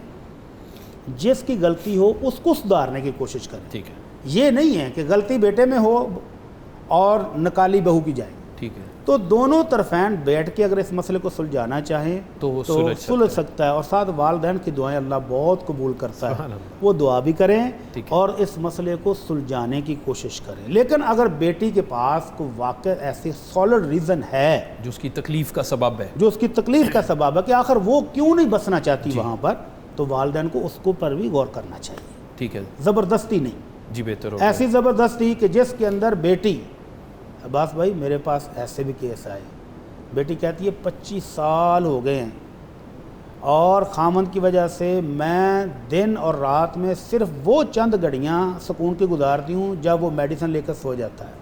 جس کی غلطی ہو اس کو سدھارنے کی کوشش کریں. ٹھیک ہے. یہ نہیں ہے کہ غلطی بیٹے میں ہو اور نکالی بہو کی جائے. ٹھیک ہے. تو دونوں طرفین بیٹھ کے اگر اس مسئلے کو سلجھانا چاہیں تو سلجھ سکتا ہے، اور ساتھ والدین کی دعائیں اللہ بہت قبول کرتا ہے. وہ دعا بھی کریں اور اس مسئلے کو سلجھانے کی کوشش کریں. لیکن اگر بیٹی کے پاس کوئی واقع ایسی سالڈ ریزن ہے جو اس کی تکلیف کا سبب ہے، جو اس کی تکلیف کا سبب ہے کہ آخر وہ کیوں نہیں بسنا چاہتی وہاں پر، تو والدین کو اس کو پر بھی غور کرنا چاہیے. ٹھیک ہے. زبردستی نہیں. جی بہتر ہوگا. ایسی زبردستی کہ جس کے اندر بیٹی، عباس بھائی میرے پاس ایسے بھی کیس آئے، بیٹی کہتی ہے 25 سال ہو گئے ہیں اور خامند کی وجہ سے میں دن اور رات میں صرف وہ چند گھڑیاں سکون کی گزارتی ہوں جب وہ میڈیسن لے کر سو جاتا ہے.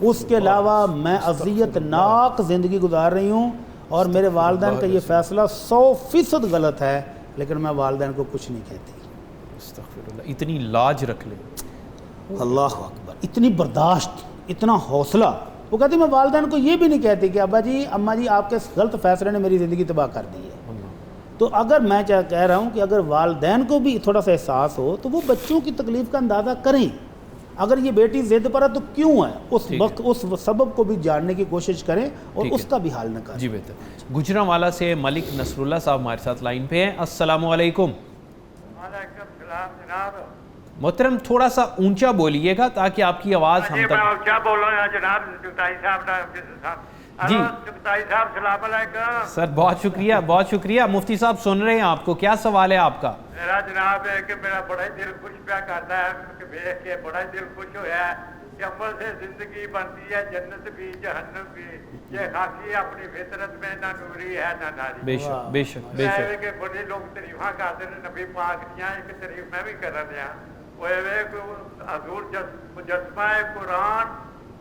اس کے علاوہ میں اذیت ناک زندگی گزار رہی ہوں، اور میرے والدین کا یہ فیصلہ 100% غلط ہے، لیکن میں والدین کو کچھ نہیں کہتی. استغفر اللہ. اتنی لاج رکھ لے. اللہ اکبر. اتنی برداشت، اتنا حوصلہ. وہ کہتی میں والدین کو یہ بھی نہیں کہتی کہ ابا جی اماں جی آپ کے غلط فیصلے نے میری زندگی تباہ کر دی ہے. تو اگر میں کہہ رہا ہوں کہ اگر والدین کو بھی تھوڑا سا احساس ہو تو وہ بچوں کی تکلیف کا اندازہ کریں. اگر یہ بیٹی ضد پر ہے تو کیوں ہے, اس وقت اس سبب کو بھی جاننے کی کوشش کریں اور اس کا بھی حل نکالیں. جی بہتر. گجرانوالہ سے ملک نصر اللہ صاحب ہمارے ساتھ لائن پہ ہیں. السلام علیکم. وعلیکم السلام جناب. محترم تھوڑا سا اونچا بولیے گا تاکہ آپ کی آواز ہم تک. میں کیا بول رہا ہوں جناب چغتائی صاحب. جی چغتائی صاحب السلام علیکم. سر بہت شکریہ بہت شکریہ. مفتی صاحب سن رہے ہیں آپ کو, کیا سوال ہے آپ کا؟ میرا جناب ہے کہ میرا بڑا ہی دل خوش پیا کرتا ہے کہ دیکھ کے بڑا ہی دل خوش ہوا ہے کہ عمل سے زندگی بنتی ہے, جنت بھی جہنم بھی. یہ خاصی اپنی فطرت میں نہ نوری ہے نہ ناری. بے شک بے شک بے شک. کہ بڑے لوگ تعریفاں کرتے ہیں نبی پاک دیا, ایک تعریف میں بھی کر رہا ہوں. وہ حضور مجسمہ قرآن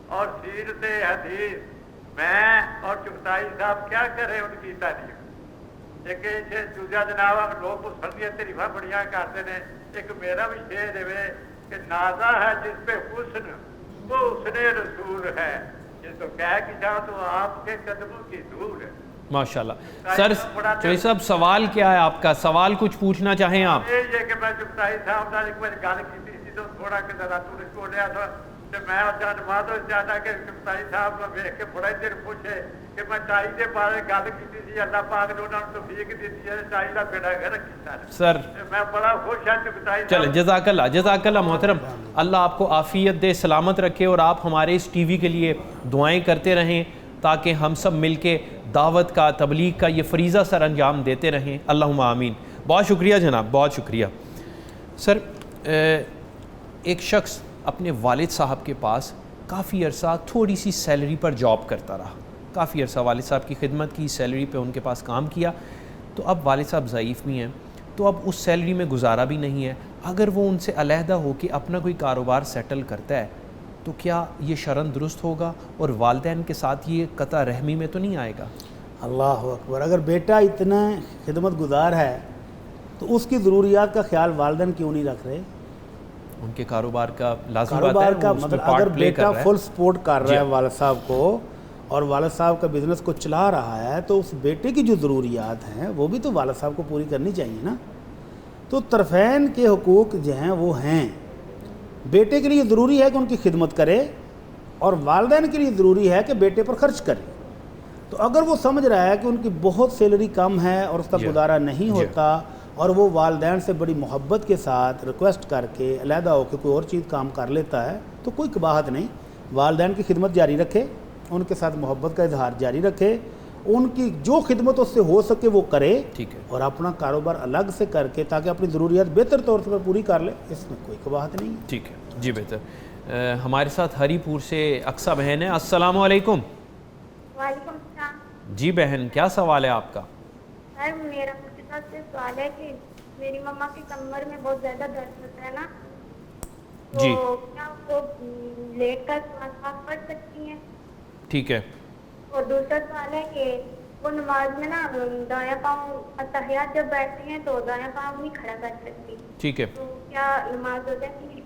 اور سیرت حدیث میں اور چغتائی صاحب کیا کریں ان کی تعریف. ایک دوسرا جناب لوگ مسلم تعریفاں بڑیاں کرتے ہیں. ایک میرا بھی شعر ہے کہ نازا ہے جس پہ حسن وہ حسن رسول ہے, جس کو کہہ کی جاؤ تو آپ کے قدموں کی دور ہے. ماشاءاللہ. سر چوئی صاحب سوال کیا ہے آپ کا؟ سوال کچھ پوچھنا چاہیں آپ؟ یہ کہ میں چغتائی صاحب نے ایک بار گل کی تھی تو تھوڑا کہ ذرا تو چھوڑیا تھا تو میں جانوا تو زیادہ کہ چغتائی صاحب کو دیکھ کے بڑا دل خوش ہے کہ میں چائی کے بارے گل کی تھی. اللہ پاک نے انہوں نے توفیق دیتی ہے چائی کا بیڑا گرک کیتا ہے. سر میں بڑا خوش ہوں چغتائی صاحب. چلیں جزاک اللہ محترم. اللہ آپ کو عافیت دے, سلامت رکھے, اور آپ ہمارے اس ٹی وی کے لیے دعائیں کرتے رہیں تاکہ ہم سب مل کے دعوت کا, تبلیغ کا یہ فریضہ سر انجام دیتے رہیں. اللہم آمین. بہت شکریہ جناب, بہت شکریہ. سر ایک شخص اپنے والد صاحب کے پاس کافی عرصہ تھوڑی سی سیلری پر جاب کرتا رہا. کافی عرصہ والد صاحب کی خدمت کی, سیلری پہ ان کے پاس کام کیا. تو اب والد صاحب ضعیف بھی ہیں, تو اب اس سیلری میں گزارا بھی نہیں ہے. اگر وہ ان سے علیحدہ ہو کے اپنا کوئی کاروبار سیٹل کرتا ہے تو کیا یہ شرعاً درست ہوگا اور والدین کے ساتھ یہ قطع رحمی میں تو نہیں آئے گا؟ اللہ اکبر. اگر بیٹا اتنا خدمت گزار ہے تو اس کی ضروریات کا خیال والدین کیوں نہیں رکھ رہے؟ ان کے کاروبار کا لازم کاروبار کا مطلب اگر بیٹا فل سپورٹ کر رہا ہے والد صاحب کو اور والد صاحب کا بزنس کو چلا رہا ہے تو اس بیٹے کی جو ضروریات ہیں وہ بھی تو والد صاحب کو پوری کرنی چاہیے نا. تو طرفین کے حقوق جو ہیں وہ ہیں. بیٹے کے لیے ضروری ہے کہ ان کی خدمت کرے اور والدین کے لیے ضروری ہے کہ بیٹے پر خرچ کرے. تو اگر وہ سمجھ رہا ہے کہ ان کی بہت سیلری کم ہے اور اس کا گزارا نہیں ہوتا اور وہ والدین سے بڑی محبت کے ساتھ ریکویسٹ کر کے علیحدہ ہو کے کوئی اور چیز کام کر لیتا ہے تو کوئی قباحت نہیں. والدین کی خدمت جاری رکھے, ان کے ساتھ محبت کا اظہار جاری رکھے, ان کی جو خدمت اس سے ہو سکے وہ کرے, ٹھیک ہے, اور اپنا کاروبار الگ سے کر کے تاکہ اپنی ضروریات بہتر طور پر پوری کر لے, اس میں کوئی قباحت نہیں. ٹھیک ہے جی بہتر. ہمارے ساتھ ہری پور سے اقصیٰ بہن ہے. السلام علیکم. وعلیکم السلام. جی بہن کیا سوال ہے آپ کا؟ سر میرا مجھے سے سوال ہے کہ میری مما کی کمر میں بہت زیادہ درد ہوتا ہے نا, تو کیا وہ لیٹ کر نماز پڑھ سکتی ہیں؟ ٹھیک ہے. اور دوسرا سوال ہے کہ وہ نماز میں نا دایاں پاؤں اتحیات جب بیٹھتی ہیں تو دایاں پاؤں نہیں کھڑا کر سکتی, ٹھیک ہے, تو کیا نماز ہو جاتی ہے؟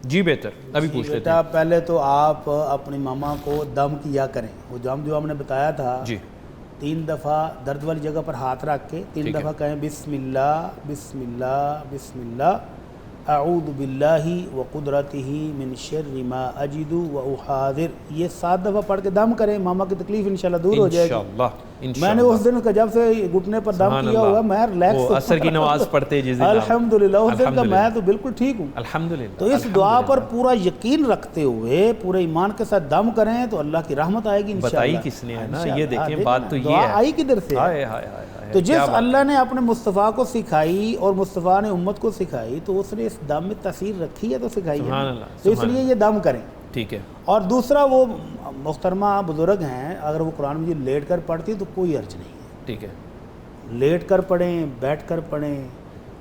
جی بہتر, ابھی پوچھ لیتے ہیں. پہلے تو آپ اپنی ماما کو دم کیا کریں. وہ دم جو ہم نے بتایا تھا, جی 3 دفعہ درد والی جگہ پر ہاتھ رکھ کے 3 دفعہ کہیں بسم اللہ بسم اللہ بسم اللہ اعوذ باللہ وقدرتہ من شر ما اجد واحاذر. یہ 7 دفعہ پڑھ کے دم کریں, ماما کی تکلیف انشاءاللہ دور ہو جائے گی. میں نے اس دن جب سے گھٹنے پر دم کیا ہوا میں ریلیکس, عصر کی نماز پڑھتے جس دن الحمدللہ اس دن کا میں تو بالکل ٹھیک ہوں الحمدللہ. تو اس دعا پر پورا یقین رکھتے ہوئے پورے ایمان کے ساتھ دم کریں تو اللہ کی رحمت آئے گی انشاءاللہ. بتائی کس نے ہے نا, یہ دیکھیں بات تو یہ ہے, آئی کدھر سے. تو جس اللہ نے اپنے مصطفیٰ کو سکھائی اور مصطفیٰ نے امت کو سکھائی تو اس نے اس دم میں تاثیر رکھی ہے تو سکھائی ہے, تو اس لیے یہ دم کریں. ٹھیک ہے. اور دوسرا وہ محترمہ بزرگ ہیں, اگر وہ قرآن مجید لیٹ کر پڑھتی تو کوئی حرج نہیں ہے. ٹھیک ہے, لیٹ کر پڑھیں بیٹھ کر پڑھیں.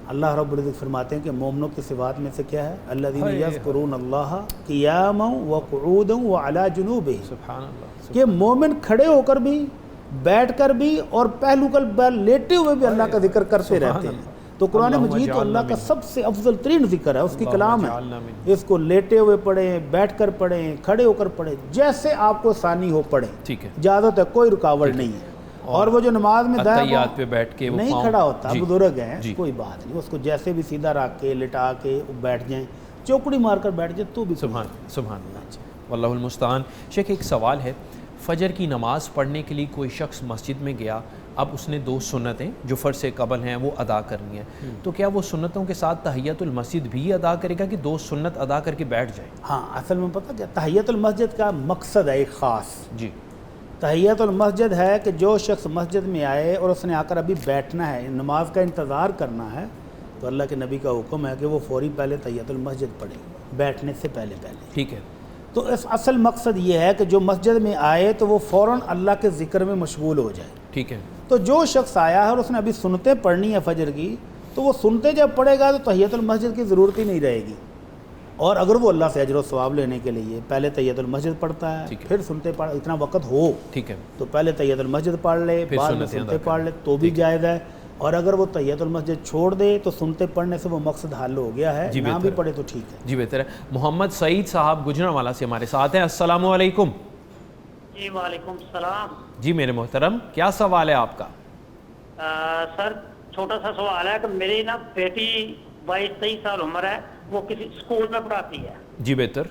اللہ رب العزت فرماتے ہیں کہ مومنوں کی صفات میں سے کیا ہے, الذین یذکرون اللہ قیاما وقعودا وعلی جنوبہم. سبحان اللہ. کہ مومن کھڑے ہو کر بھی, بیٹھ کر بھی اور پہلو کر لیٹے ہوئے بھی اللہ کا ذکر کرتے رہتے ہیں. تو قرآن مجید تو اللہ کا سب سے افضل ترین ذکر ہے, اس کی کلام ہے. اس کو لیٹے ہوئے پڑھیں, بیٹھ کر پڑھیں, کھڑے ہو کر پڑھیں, جیسے آپ کو آسانی ہو پڑھیں. ٹھیک ہے, اجازت ہے, کوئی رکاوٹ نہیں ہے. اور وہ جو نماز میں تحیات پہ بیٹھ کے نہیں کھڑا ہوتا, بزرگ ہیں کوئی بات نہیں, اس کو جیسے بھی سیدھا رکھ کے لٹا کے بیٹھ جائیں, چوکڑی مار کر بیٹھ جائے تو بھی سبحان اللہ, واللہ المستعان. شیخ ایک سوال ہے, فجر کی نماز پڑھنے کے لیے کوئی شخص مسجد میں گیا, اب اس نے 2 سنتیں جو فرض سے قبل ہیں وہ ادا کرنی ہیں, تو کیا وہ سنتوں کے ساتھ تحیت المسجد بھی ادا کرے گا کہ 2 سنت ادا کر کے بیٹھ جائے؟ ہاں, اصل میں پتہ کیا تحیت المسجد کا مقصد ہے ایک خاص. جی, تحیت المسجد ہے کہ جو شخص مسجد میں آئے اور اس نے آ کر ابھی بیٹھنا ہے, نماز کا انتظار کرنا ہے, تو اللہ کے نبی کا حکم ہے کہ وہ فوری پہلے تحیت المسجد پڑھے بیٹھنے سے پہلے. ٹھیک ہے. تو اس اصل مقصد یہ ہے کہ جو مسجد میں آئے تو وہ فوراً اللہ کے ذکر میں مشغول ہو جائے. ٹھیک ہے. تو جو شخص آیا ہے اور اس نے ابھی سنتیں پڑھنی ہے فجر کی, تو وہ سنتے جب پڑھے گا تو تحیت المسجد کی ضرورت ہی نہیں رہے گی. اور اگر وہ اللہ سے اجر و ثواب لینے کے لیے پہلے تحیت المسجد پڑھتا ہے, پھر سنتے پڑھ, اتنا وقت ہو, ٹھیک ہے, تو پہلے تحیت المسجد پڑھ لے, بعد میں سنتے پڑھ لے تو بھی جائز ہے. اور اگر وہ تحیت المسجد چھوڑ دے تو سنتے پڑھنے سے وہ مقصد حل ہو گیا ہے, نہ بھی پڑھے تو ٹھیک ہے. جی بہتر ہے. محمد سعید صاحب گجرانوالہ سے ہمارے ساتھ ہیں. السلام علیکم. جی وعلیکم السلام. جی میرے محترم, کیا سوال ہے آپ کا؟ سر چھوٹا سا سوال ہے کہ میری نا بیٹی 22-23 سال عمر ہے, وہ کسی اسکول میں پڑھاتی ہے. جی بہتر.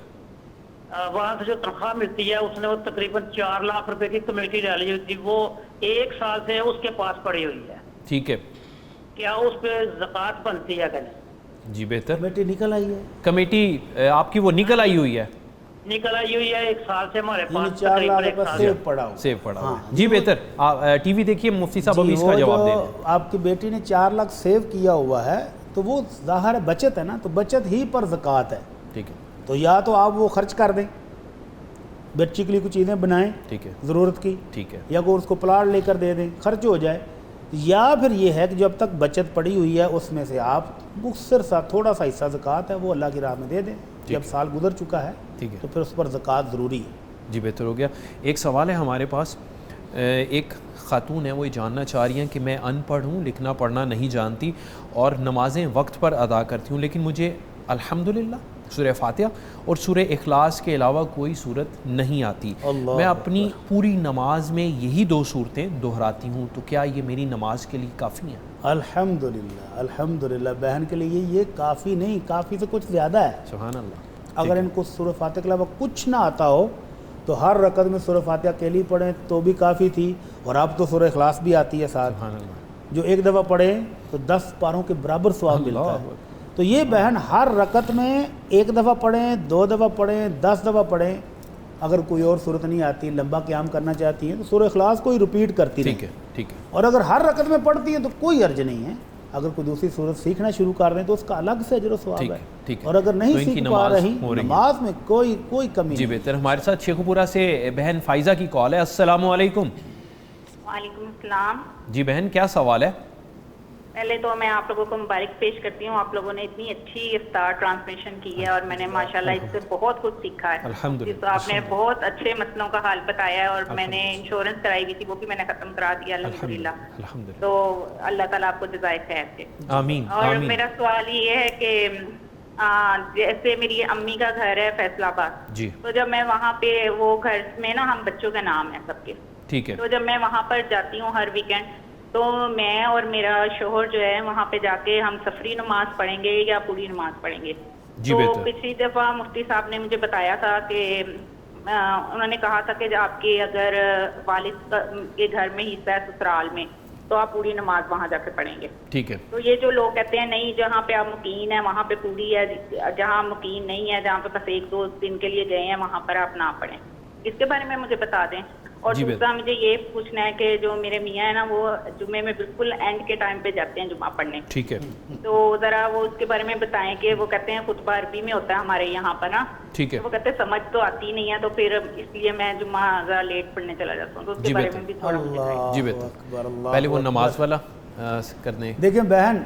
وہاں سے جو تنخواہ ملتی ہے اس نے وہ تقریباً 4 لاکھ روپے کی کمیٹی ڈالی ہوئی تھی, وہ 1 سال سے اس کے پاس پڑی ہوئی ہے. ٹھیک ہے. کیا اس پہ زکوٰۃ بنتی ہے کہ نہیں؟ جی بہتر. کمیٹی نکل آئی ہے, کمیٹی آپ کی وہ نکل آئی ہوئی ہے, نکل آئی ہوئی ہے 1 سال سے ہمارے پاس 4 لاکھ روپے سیو پڑا ہوا. جی بہتر. ٹی وی دیکھیے, مفتی صاحب ابھی اس کا جواب دیں. آپ کی بیٹی نے 4 لاکھ سیو کیا ہوا ہے, تو وہ ظاہر بچت ہے نا, تو بچت ہی پر زکوٰۃ ہے. ٹھیک ہے. تو یا تو آپ وہ خرچ کر دیں, بچی کے لیے کچھ چیزیں بنائیں, ٹھیک ہے, ضرورت کی, ٹھیک ہے, یا کوئی اس کو پلاٹ لے کر دے دیں, خرچ ہو جائے. یا پھر یہ ہے کہ جب تک بچت پڑی ہوئی ہے اس میں سے آپ مختصر سا تھوڑا سا حصہ زکوٰۃ ہے وہ اللہ کی راہ میں دے دیں. جب سال گزر چکا ہے تو پھر اس پر زکوٰۃ ضروری ہے. جی بہتر ہو گیا. ایک سوال ہے ہمارے پاس, ایک خاتون ہے, وہ یہ جاننا چاہ رہی ہیں کہ میں ان پڑھ ہوں, لکھنا پڑھنا نہیں جانتی اور نمازیں وقت پر ادا کرتی ہوں, لیکن مجھے الحمدللہ سورہ فاتحہ اور سورہ اخلاص کے علاوہ کوئی صورت نہیں آتی. میں اپنی پوری نماز میں یہی 2 صورتیں دہراتی ہوں, تو کیا یہ میری نماز کے لیے کافی ہیں؟ الحمدللہ الحمدللہ. بہن کے لیے یہ کافی نہیں, کافی سے کچھ زیادہ ہے. سبحان اللہ. اگر ان کو سورہ فاتحہ کے علاوہ کچھ نہ آتا ہو تو ہر رکعت میں سورہ فاتحہ اکیلی پڑھیں تو بھی کافی تھی, اور اب تو سورہ اخلاص بھی آتی ہے ساتھ. سبحان اللہ. جو 1 دفعہ پڑھیں تو 10 پاروں کے برابر ثواب ملتا ہے. تو یہ بہن ہر رکعت میں 1 دفعہ پڑھیں, 2 دفعہ پڑھیں, 10 دفعہ پڑھیں. اگر کوئی اور صورت نہیں آتی, لمبا قیام کرنا چاہتی ہیں, تو سورہ اخلاص کو ہی ریپیٹ کرتی رہیں. ٹھیک ہے, ٹھیک ہے. اور اگر ہر رکعت میں پڑھتی ہیں تو کوئی حرج نہیں ہے. اگر کوئی دوسری صورت سیکھنا شروع کر دیں تو اس کا الگ سے اجر و ثواب ہے. اور اگر نہیں سیکھ پا رہی, نماز میں کوئی کمی جی بہتر. ہمارے ساتھ شیخو پورہ سے بہن فائزہ کی کال ہے. السلام علیکم. وعلیکم السلام. جی بہن, کیا سوال ہے؟ پہلے تو میں آپ لوگوں کو مبارک پیش کرتی ہوں, آپ لوگوں نے اتنی اچھی افطار ٹرانسمیشن کی ہے اور میں نے ماشاءاللہ اس سے بہت کچھ سیکھا ہے. الحمدللہ. آپ نے بہت اچھے مسئلوں کا حل بتایا ہے, اور میں نے انشورنس کرائی ہوئی تھی وہ بھی میں نے ختم کرا دیا الحمدللہ. تو اللہ تعالیٰ آپ کو جزائے خیر دے. آمین. اور میرا سوال یہ ہے کہ جیسے میری امی کا گھر ہے فیصل آباد, تو جب میں وہاں پہ, وہ گھر میں نا ہم بچوں کے نام ہیں سب کے, ٹھیک ہے, تو جب میں وہاں پر جاتی ہوں ہر ویکینڈ, تو میں اور میرا شوہر جو ہے وہاں پہ جا کے ہم سفری نماز پڑھیں گے یا پوری نماز پڑھیں گے. تو پچھلی دفعہ مفتی صاحب نے مجھے بتایا تھا کہ انہوں نے کہا تھا کہ آپ کے اگر والد کے گھر میں حصہ ہے سسرال میں تو آپ پوری نماز وہاں جا کے پڑھیں گے. ٹھیک ہے. تو یہ جو لوگ کہتے ہیں نہیں جہاں پہ آپ مقیم ہیں وہاں پہ پوری ہے, جہاں مقیم نہیں ہے, جہاں پہ بس 1-2 دن کے لیے گئے ہیں وہاں پر آپ نہ پڑھیں, اس کے بارے میں مجھے بتا دیں. اور دوسرا مجھے یہ پوچھنا ہے کہ جو میرے میاں ہیں نا وہ جمعے میں بالکل اینڈ کے ٹائم پہ جاتے ہیں جمعہ پڑھنے. ٹھیک ہے. تو ذرا وہ اس کے بارے میں بتائیں کہ وہ کہتے ہیں خطبہ عربی میں ہوتا ہے ہمارے یہاں پر نا. ٹھیک ہے. وہ کہتے ہیں سمجھ تو آتی نہیں ہے تو پھر اس لیے میں جمعہ ذرا لیٹ پڑھنے چلا جاتا ہوں, تو اس کے بارے میں بھی تھوڑا مجھے. جی بہتر. پہلے وہ نماز والا کرنے. دیکھیں بہن,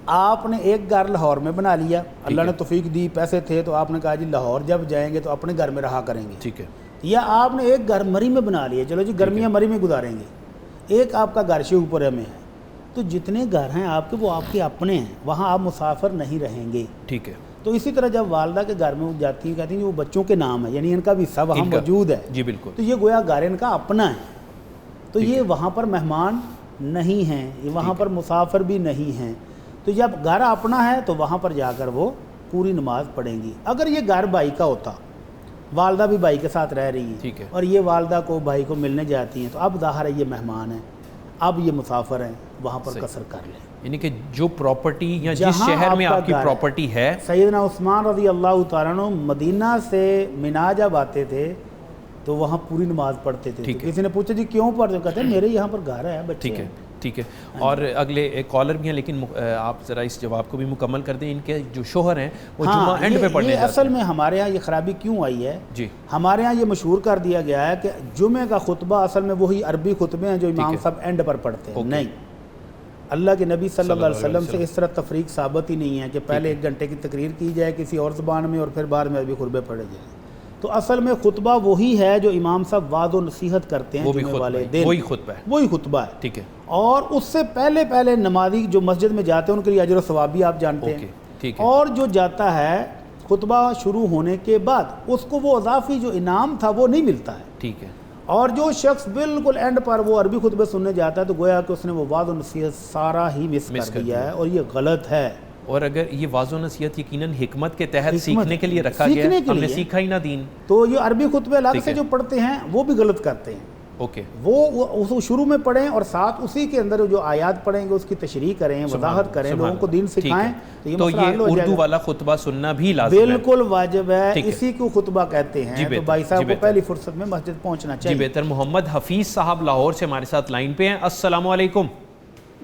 آپ نے ایک گھر لاہور میں بنا لیا, اللہ نے توفیق دی, پیسے تھے, تو آپ نے کہا جی لاہور جب جائیں گے تو اپنے گھر میں رہا کریں گے. ٹھیک ہے. یا آپ نے ایک گھر مری میں بنا لیا, چلو جی گرمیاں مری میں گزاریں گے, ایک آپ کا گھر شیخو پورہ میں ہے, تو جتنے گھر ہیں آپ کے وہ آپ کے اپنے ہیں, وہاں آپ مسافر نہیں رہیں گے. ٹھیک ہے. تو اسی طرح جب والدہ کے گھر میں جاتی ہیں, کہتی ہیں وہ بچوں کے نام ہے, یعنی ان کا بھی حصہ وہاں موجود ہے. جی بالکل. تو یہ گویا گھر ان کا اپنا ہے, تو یہ وہاں پر مہمان نہیں ہیں، یہ وہاں پر مسافر بھی نہیں ہیں، تو جب گھر اپنا ہے تو وہاں پر جا کر وہ پوری نماز پڑھیں گی۔ اگر یہ گھر بھائی کا ہوتا، والدہ بھی بھائی کے ساتھ رہ رہی ہے اور یہ والدہ کو بھائی کو ملنے جاتی ہیں، تو اب ظاہر ہے یہ مہمان ہیں، اب یہ مسافر ہیں، وہاں پر قصر کر لیں۔ یعنی کہ جو پراپرٹی یا جس شہر میں آپ کی پراپرٹی ہے، سیدنا عثمان رضی اللہ تعالیٰ عنہ مدینہ سے منا جب آتے تھے تو وہاں پوری نماز پڑھتے تھے۔ کسی نے پوچھا جی کیوں پڑھتے؟ کہتے ہیں میرے یہاں پر گھر ہے، بچے ہیں۔ ٹھیک ہے، اور اگلے کالر بھی ہیں، لیکن آپ ذرا اس جواب کو بھی مکمل کر دیں۔ ان کے جو شوہر ہیں وہ جمعہ اینڈ پہ پڑھنے جاتے ہیں۔ اصل میں ہمارے ہاں یہ خرابی کیوں آئی ہے؟ جی، ہمارے ہاں یہ مشہور کر دیا گیا ہے کہ جمعہ کا خطبہ اصل میں وہی عربی خطبے ہیں جو امام صاحب اینڈ پر پڑھتے ہیں۔ نہیں، اللہ کے نبی صلی اللہ علیہ وسلم سے اس طرح تفریق ثابت ہی نہیں ہے کہ پہلے 1 گھنٹے کی تقریر کی جائے کسی اور زبان میں اور پھر بعد میں عربی خطبے پڑھے جائیں۔ تو اصل میں خطبہ وہی ہے جو امام صاحب وعظ و نصیحت کرتے ہیں جمعے والے دن، وہی خطبہ ہے۔ ٹھیک ہے، اور اس سے پہلے نمازی جو مسجد میں جاتے ہیں ان کے لیے اجر و ثواب بھی آپ جانتے ہیں، اور جو جاتا ہے خطبہ شروع ہونے کے بعد اس کو وہ اضافی جو انعام تھا وہ نہیں ملتا ہے۔ ٹھیک ہے، اور جو شخص بالکل اینڈ پر وہ عربی خطبے سننے جاتا ہے تو گویا کہ اس نے وہ وعظ و نصیحت سارا ہی مس کر دیا ہے، اور یہ غلط ہے۔ اور اگر یہ واضح و نصیحت یقیناً حکمت کے تحت سیکھنے کے لیے رکھا گیا ہے، ہم نے سیکھا ہی نہ دین، تو یہ عربی خطبے الگ سے جو پڑھتے ہیں وہ بھی غلط کرتے ہیں۔ اوکے، وہ شروع میں پڑھیں اور ساتھ اسی کے اندر جو آیات پڑھیں گے اس کی تشریح کریں، وضاحت کریں، لوگوں کو دین سکھائیں، تو یہ اردو والا خطبہ سننا بھی لازم ہے، بالکل واجب ہے، اسی کو خطبہ کہتے ہیں۔ تو بھائی صاحب کو پہلی فرصت میں مسجد پہنچنا چاہیے۔ جی بہتر۔ محمد حفیظ صاحب لاہور سے ہمارے ساتھ لائن پہ ہیں۔ السلام علیکم۔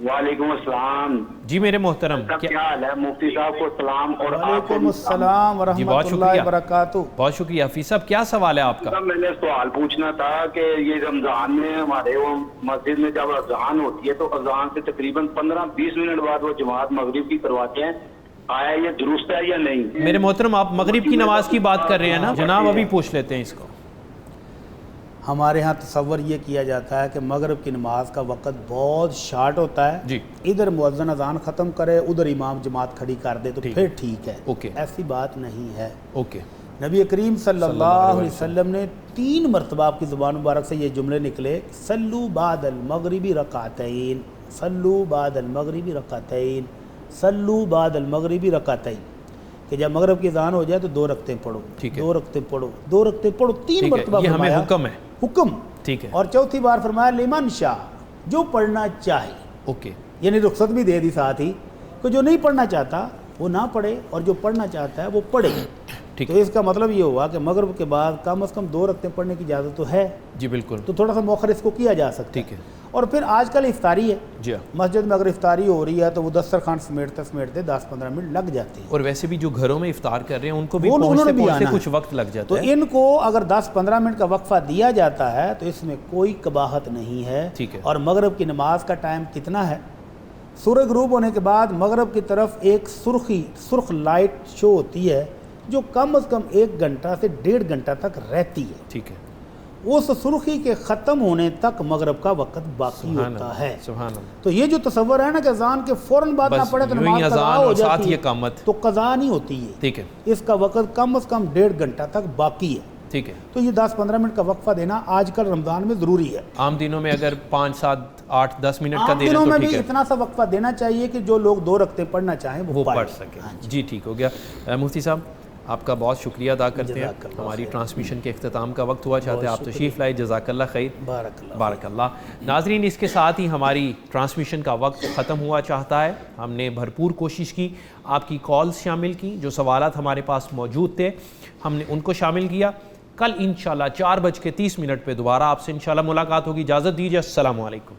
وعلیکم السلام جی میرے محترم، کیا حال ہے؟ مفتی صاحب کو سلام اور وعلیکم السلام ورحمۃ اللہ وبرکاتہ۔ بہت شکریہ حفیظ صاحب، کیا سوال ہے آپ کا؟ میں نے سوال پوچھنا تھا کہ یہ رمضان میں ہمارے وہ مسجد میں جب اذان ہوتی ہے تو اذان سے تقریباً 15-20 منٹ بعد وہ جماعت مغرب کی کرواتے ہیں، آیا یہ درست ہے یا نہیں؟ میرے محترم آپ مغرب کی نماز کی بات کر رہے ہیں نا جناب، ابھی پوچھ لیتے ہیں اس کو۔ ہمارے ہاں تصور یہ کیا جاتا ہے کہ مغرب کی نماز کا وقت بہت شارٹ ہوتا ہے، جی، ادھر مؤذن اذان ختم کرے ادھر امام جماعت کھڑی کر دے تو پھر ٹھیک ہے۔ ایسی بات نہیں ہے۔ نبی کریم صلی اللہ علیہ وسلم نے 3 مرتبہ آپ کی زبان مبارک سے یہ جملے نکلے، صلو بعد المغربی رکعتین، صلو بعد المغربی رکعتین، صلو بعد المغربی رکعتین، کہ جب مغرب کی اذان ہو جائے تو 2 رکعتیں پڑھو، 2 رکعتیں پڑھو، 2 رکعتیں پڑھو، 3 مرتبہ یہ ہمیں فرمایا، حکم ہے، حکم، ٹھیک ہے، اور چوتھی بار فرمایا لمن شاء، جو پڑھنا چاہے، اوکے، یعنی رخصت بھی دے دی ساتھ ہی کہ جو نہیں پڑھنا چاہتا وہ نہ پڑھے اور جو پڑھنا چاہتا ہے وہ پڑھے۔ تو اس کا مطلب یہ ہوا کہ مغرب کے بعد کم از کم 2 رکعتیں پڑھنے کی اجازت تو ہے۔ جی بالکل، تو تھوڑا سا مؤخر اس کو کیا جا سکتا ہے۔ اور پھر آج کل افطاری ہے، جی مسجد میں اگر افطاری ہو رہی ہے تو وہ دسترخوان سمیٹتے 10-15 منٹ لگ جاتے ہیں، اور ویسے بھی جو گھروں میں افطار کر رہے ہیں ان کو بھی پہنچتے کچھ وقت لگ جاتا ہے، تو ان کو اگر 10-15 منٹ کا وقفہ دیا جاتا ہے تو اس میں کوئی قباحت نہیں ہے۔ اور مغرب کی نماز کا ٹائم کتنا ہے؟ سورج غروب ہونے کے بعد مغرب کی طرف ایک سرخ لائٹ شو ہوتی ہے جو کم از کم 1 گھنٹہ سے 1.5 گھنٹہ تک رہتی ہے۔ ٹھیک ہے، اس سرخی کے ختم ہونے تک مغرب کا وقت باقی ہوتا ہے۔ سبحان اللہ۔ تو یہ جو تصور ہے نا کہ اذان کے فوراً بعد نہ پڑھے تو نماز قضا ہو جاتی ہے، تو قضا نہیں ہوتی ہے، ٹھیک ہے، اس کا وقت کم از کم 1.5 گھنٹہ تک باقی ہے۔ ٹھیک ہے، تو یہ 10-15 منٹ کا وقفہ دینا آج کل رمضان میں ضروری ہے۔ عام دنوں میں اگر 5, 7, 8, 10 منٹ کا دے رہے دنوں تو میں ٹھیک بھی ہے، اتنا سا وقفہ دینا چاہیے کہ جو لوگ 2 رکعتیں پڑھنا چاہیں وہ پڑھ سکیں۔ جی ٹھیک ہو گیا۔ مفتی صاحب آپ کا بہت شکریہ ادا کرتے ہیں، ہماری ٹرانسمیشن کے اختتام کا وقت ہوا چاہتے ہیں، آپ تشریف لائے، جزاک اللہ خیر، بارک اللہ۔ ناظرین اس کے ساتھ ہی ہماری ٹرانسمیشن کا وقت ختم ہوا چاہتا ہے۔ ہم نے بھرپور کوشش کی، آپ کی کالز شامل کی، جو سوالات ہمارے پاس موجود تھے ہم نے ان کو شامل کیا۔ کل انشاءاللہ 4:30 پہ دوبارہ آپ سے انشاءاللہ ملاقات ہوگی۔ اجازت دیجیے، السلام علیکم۔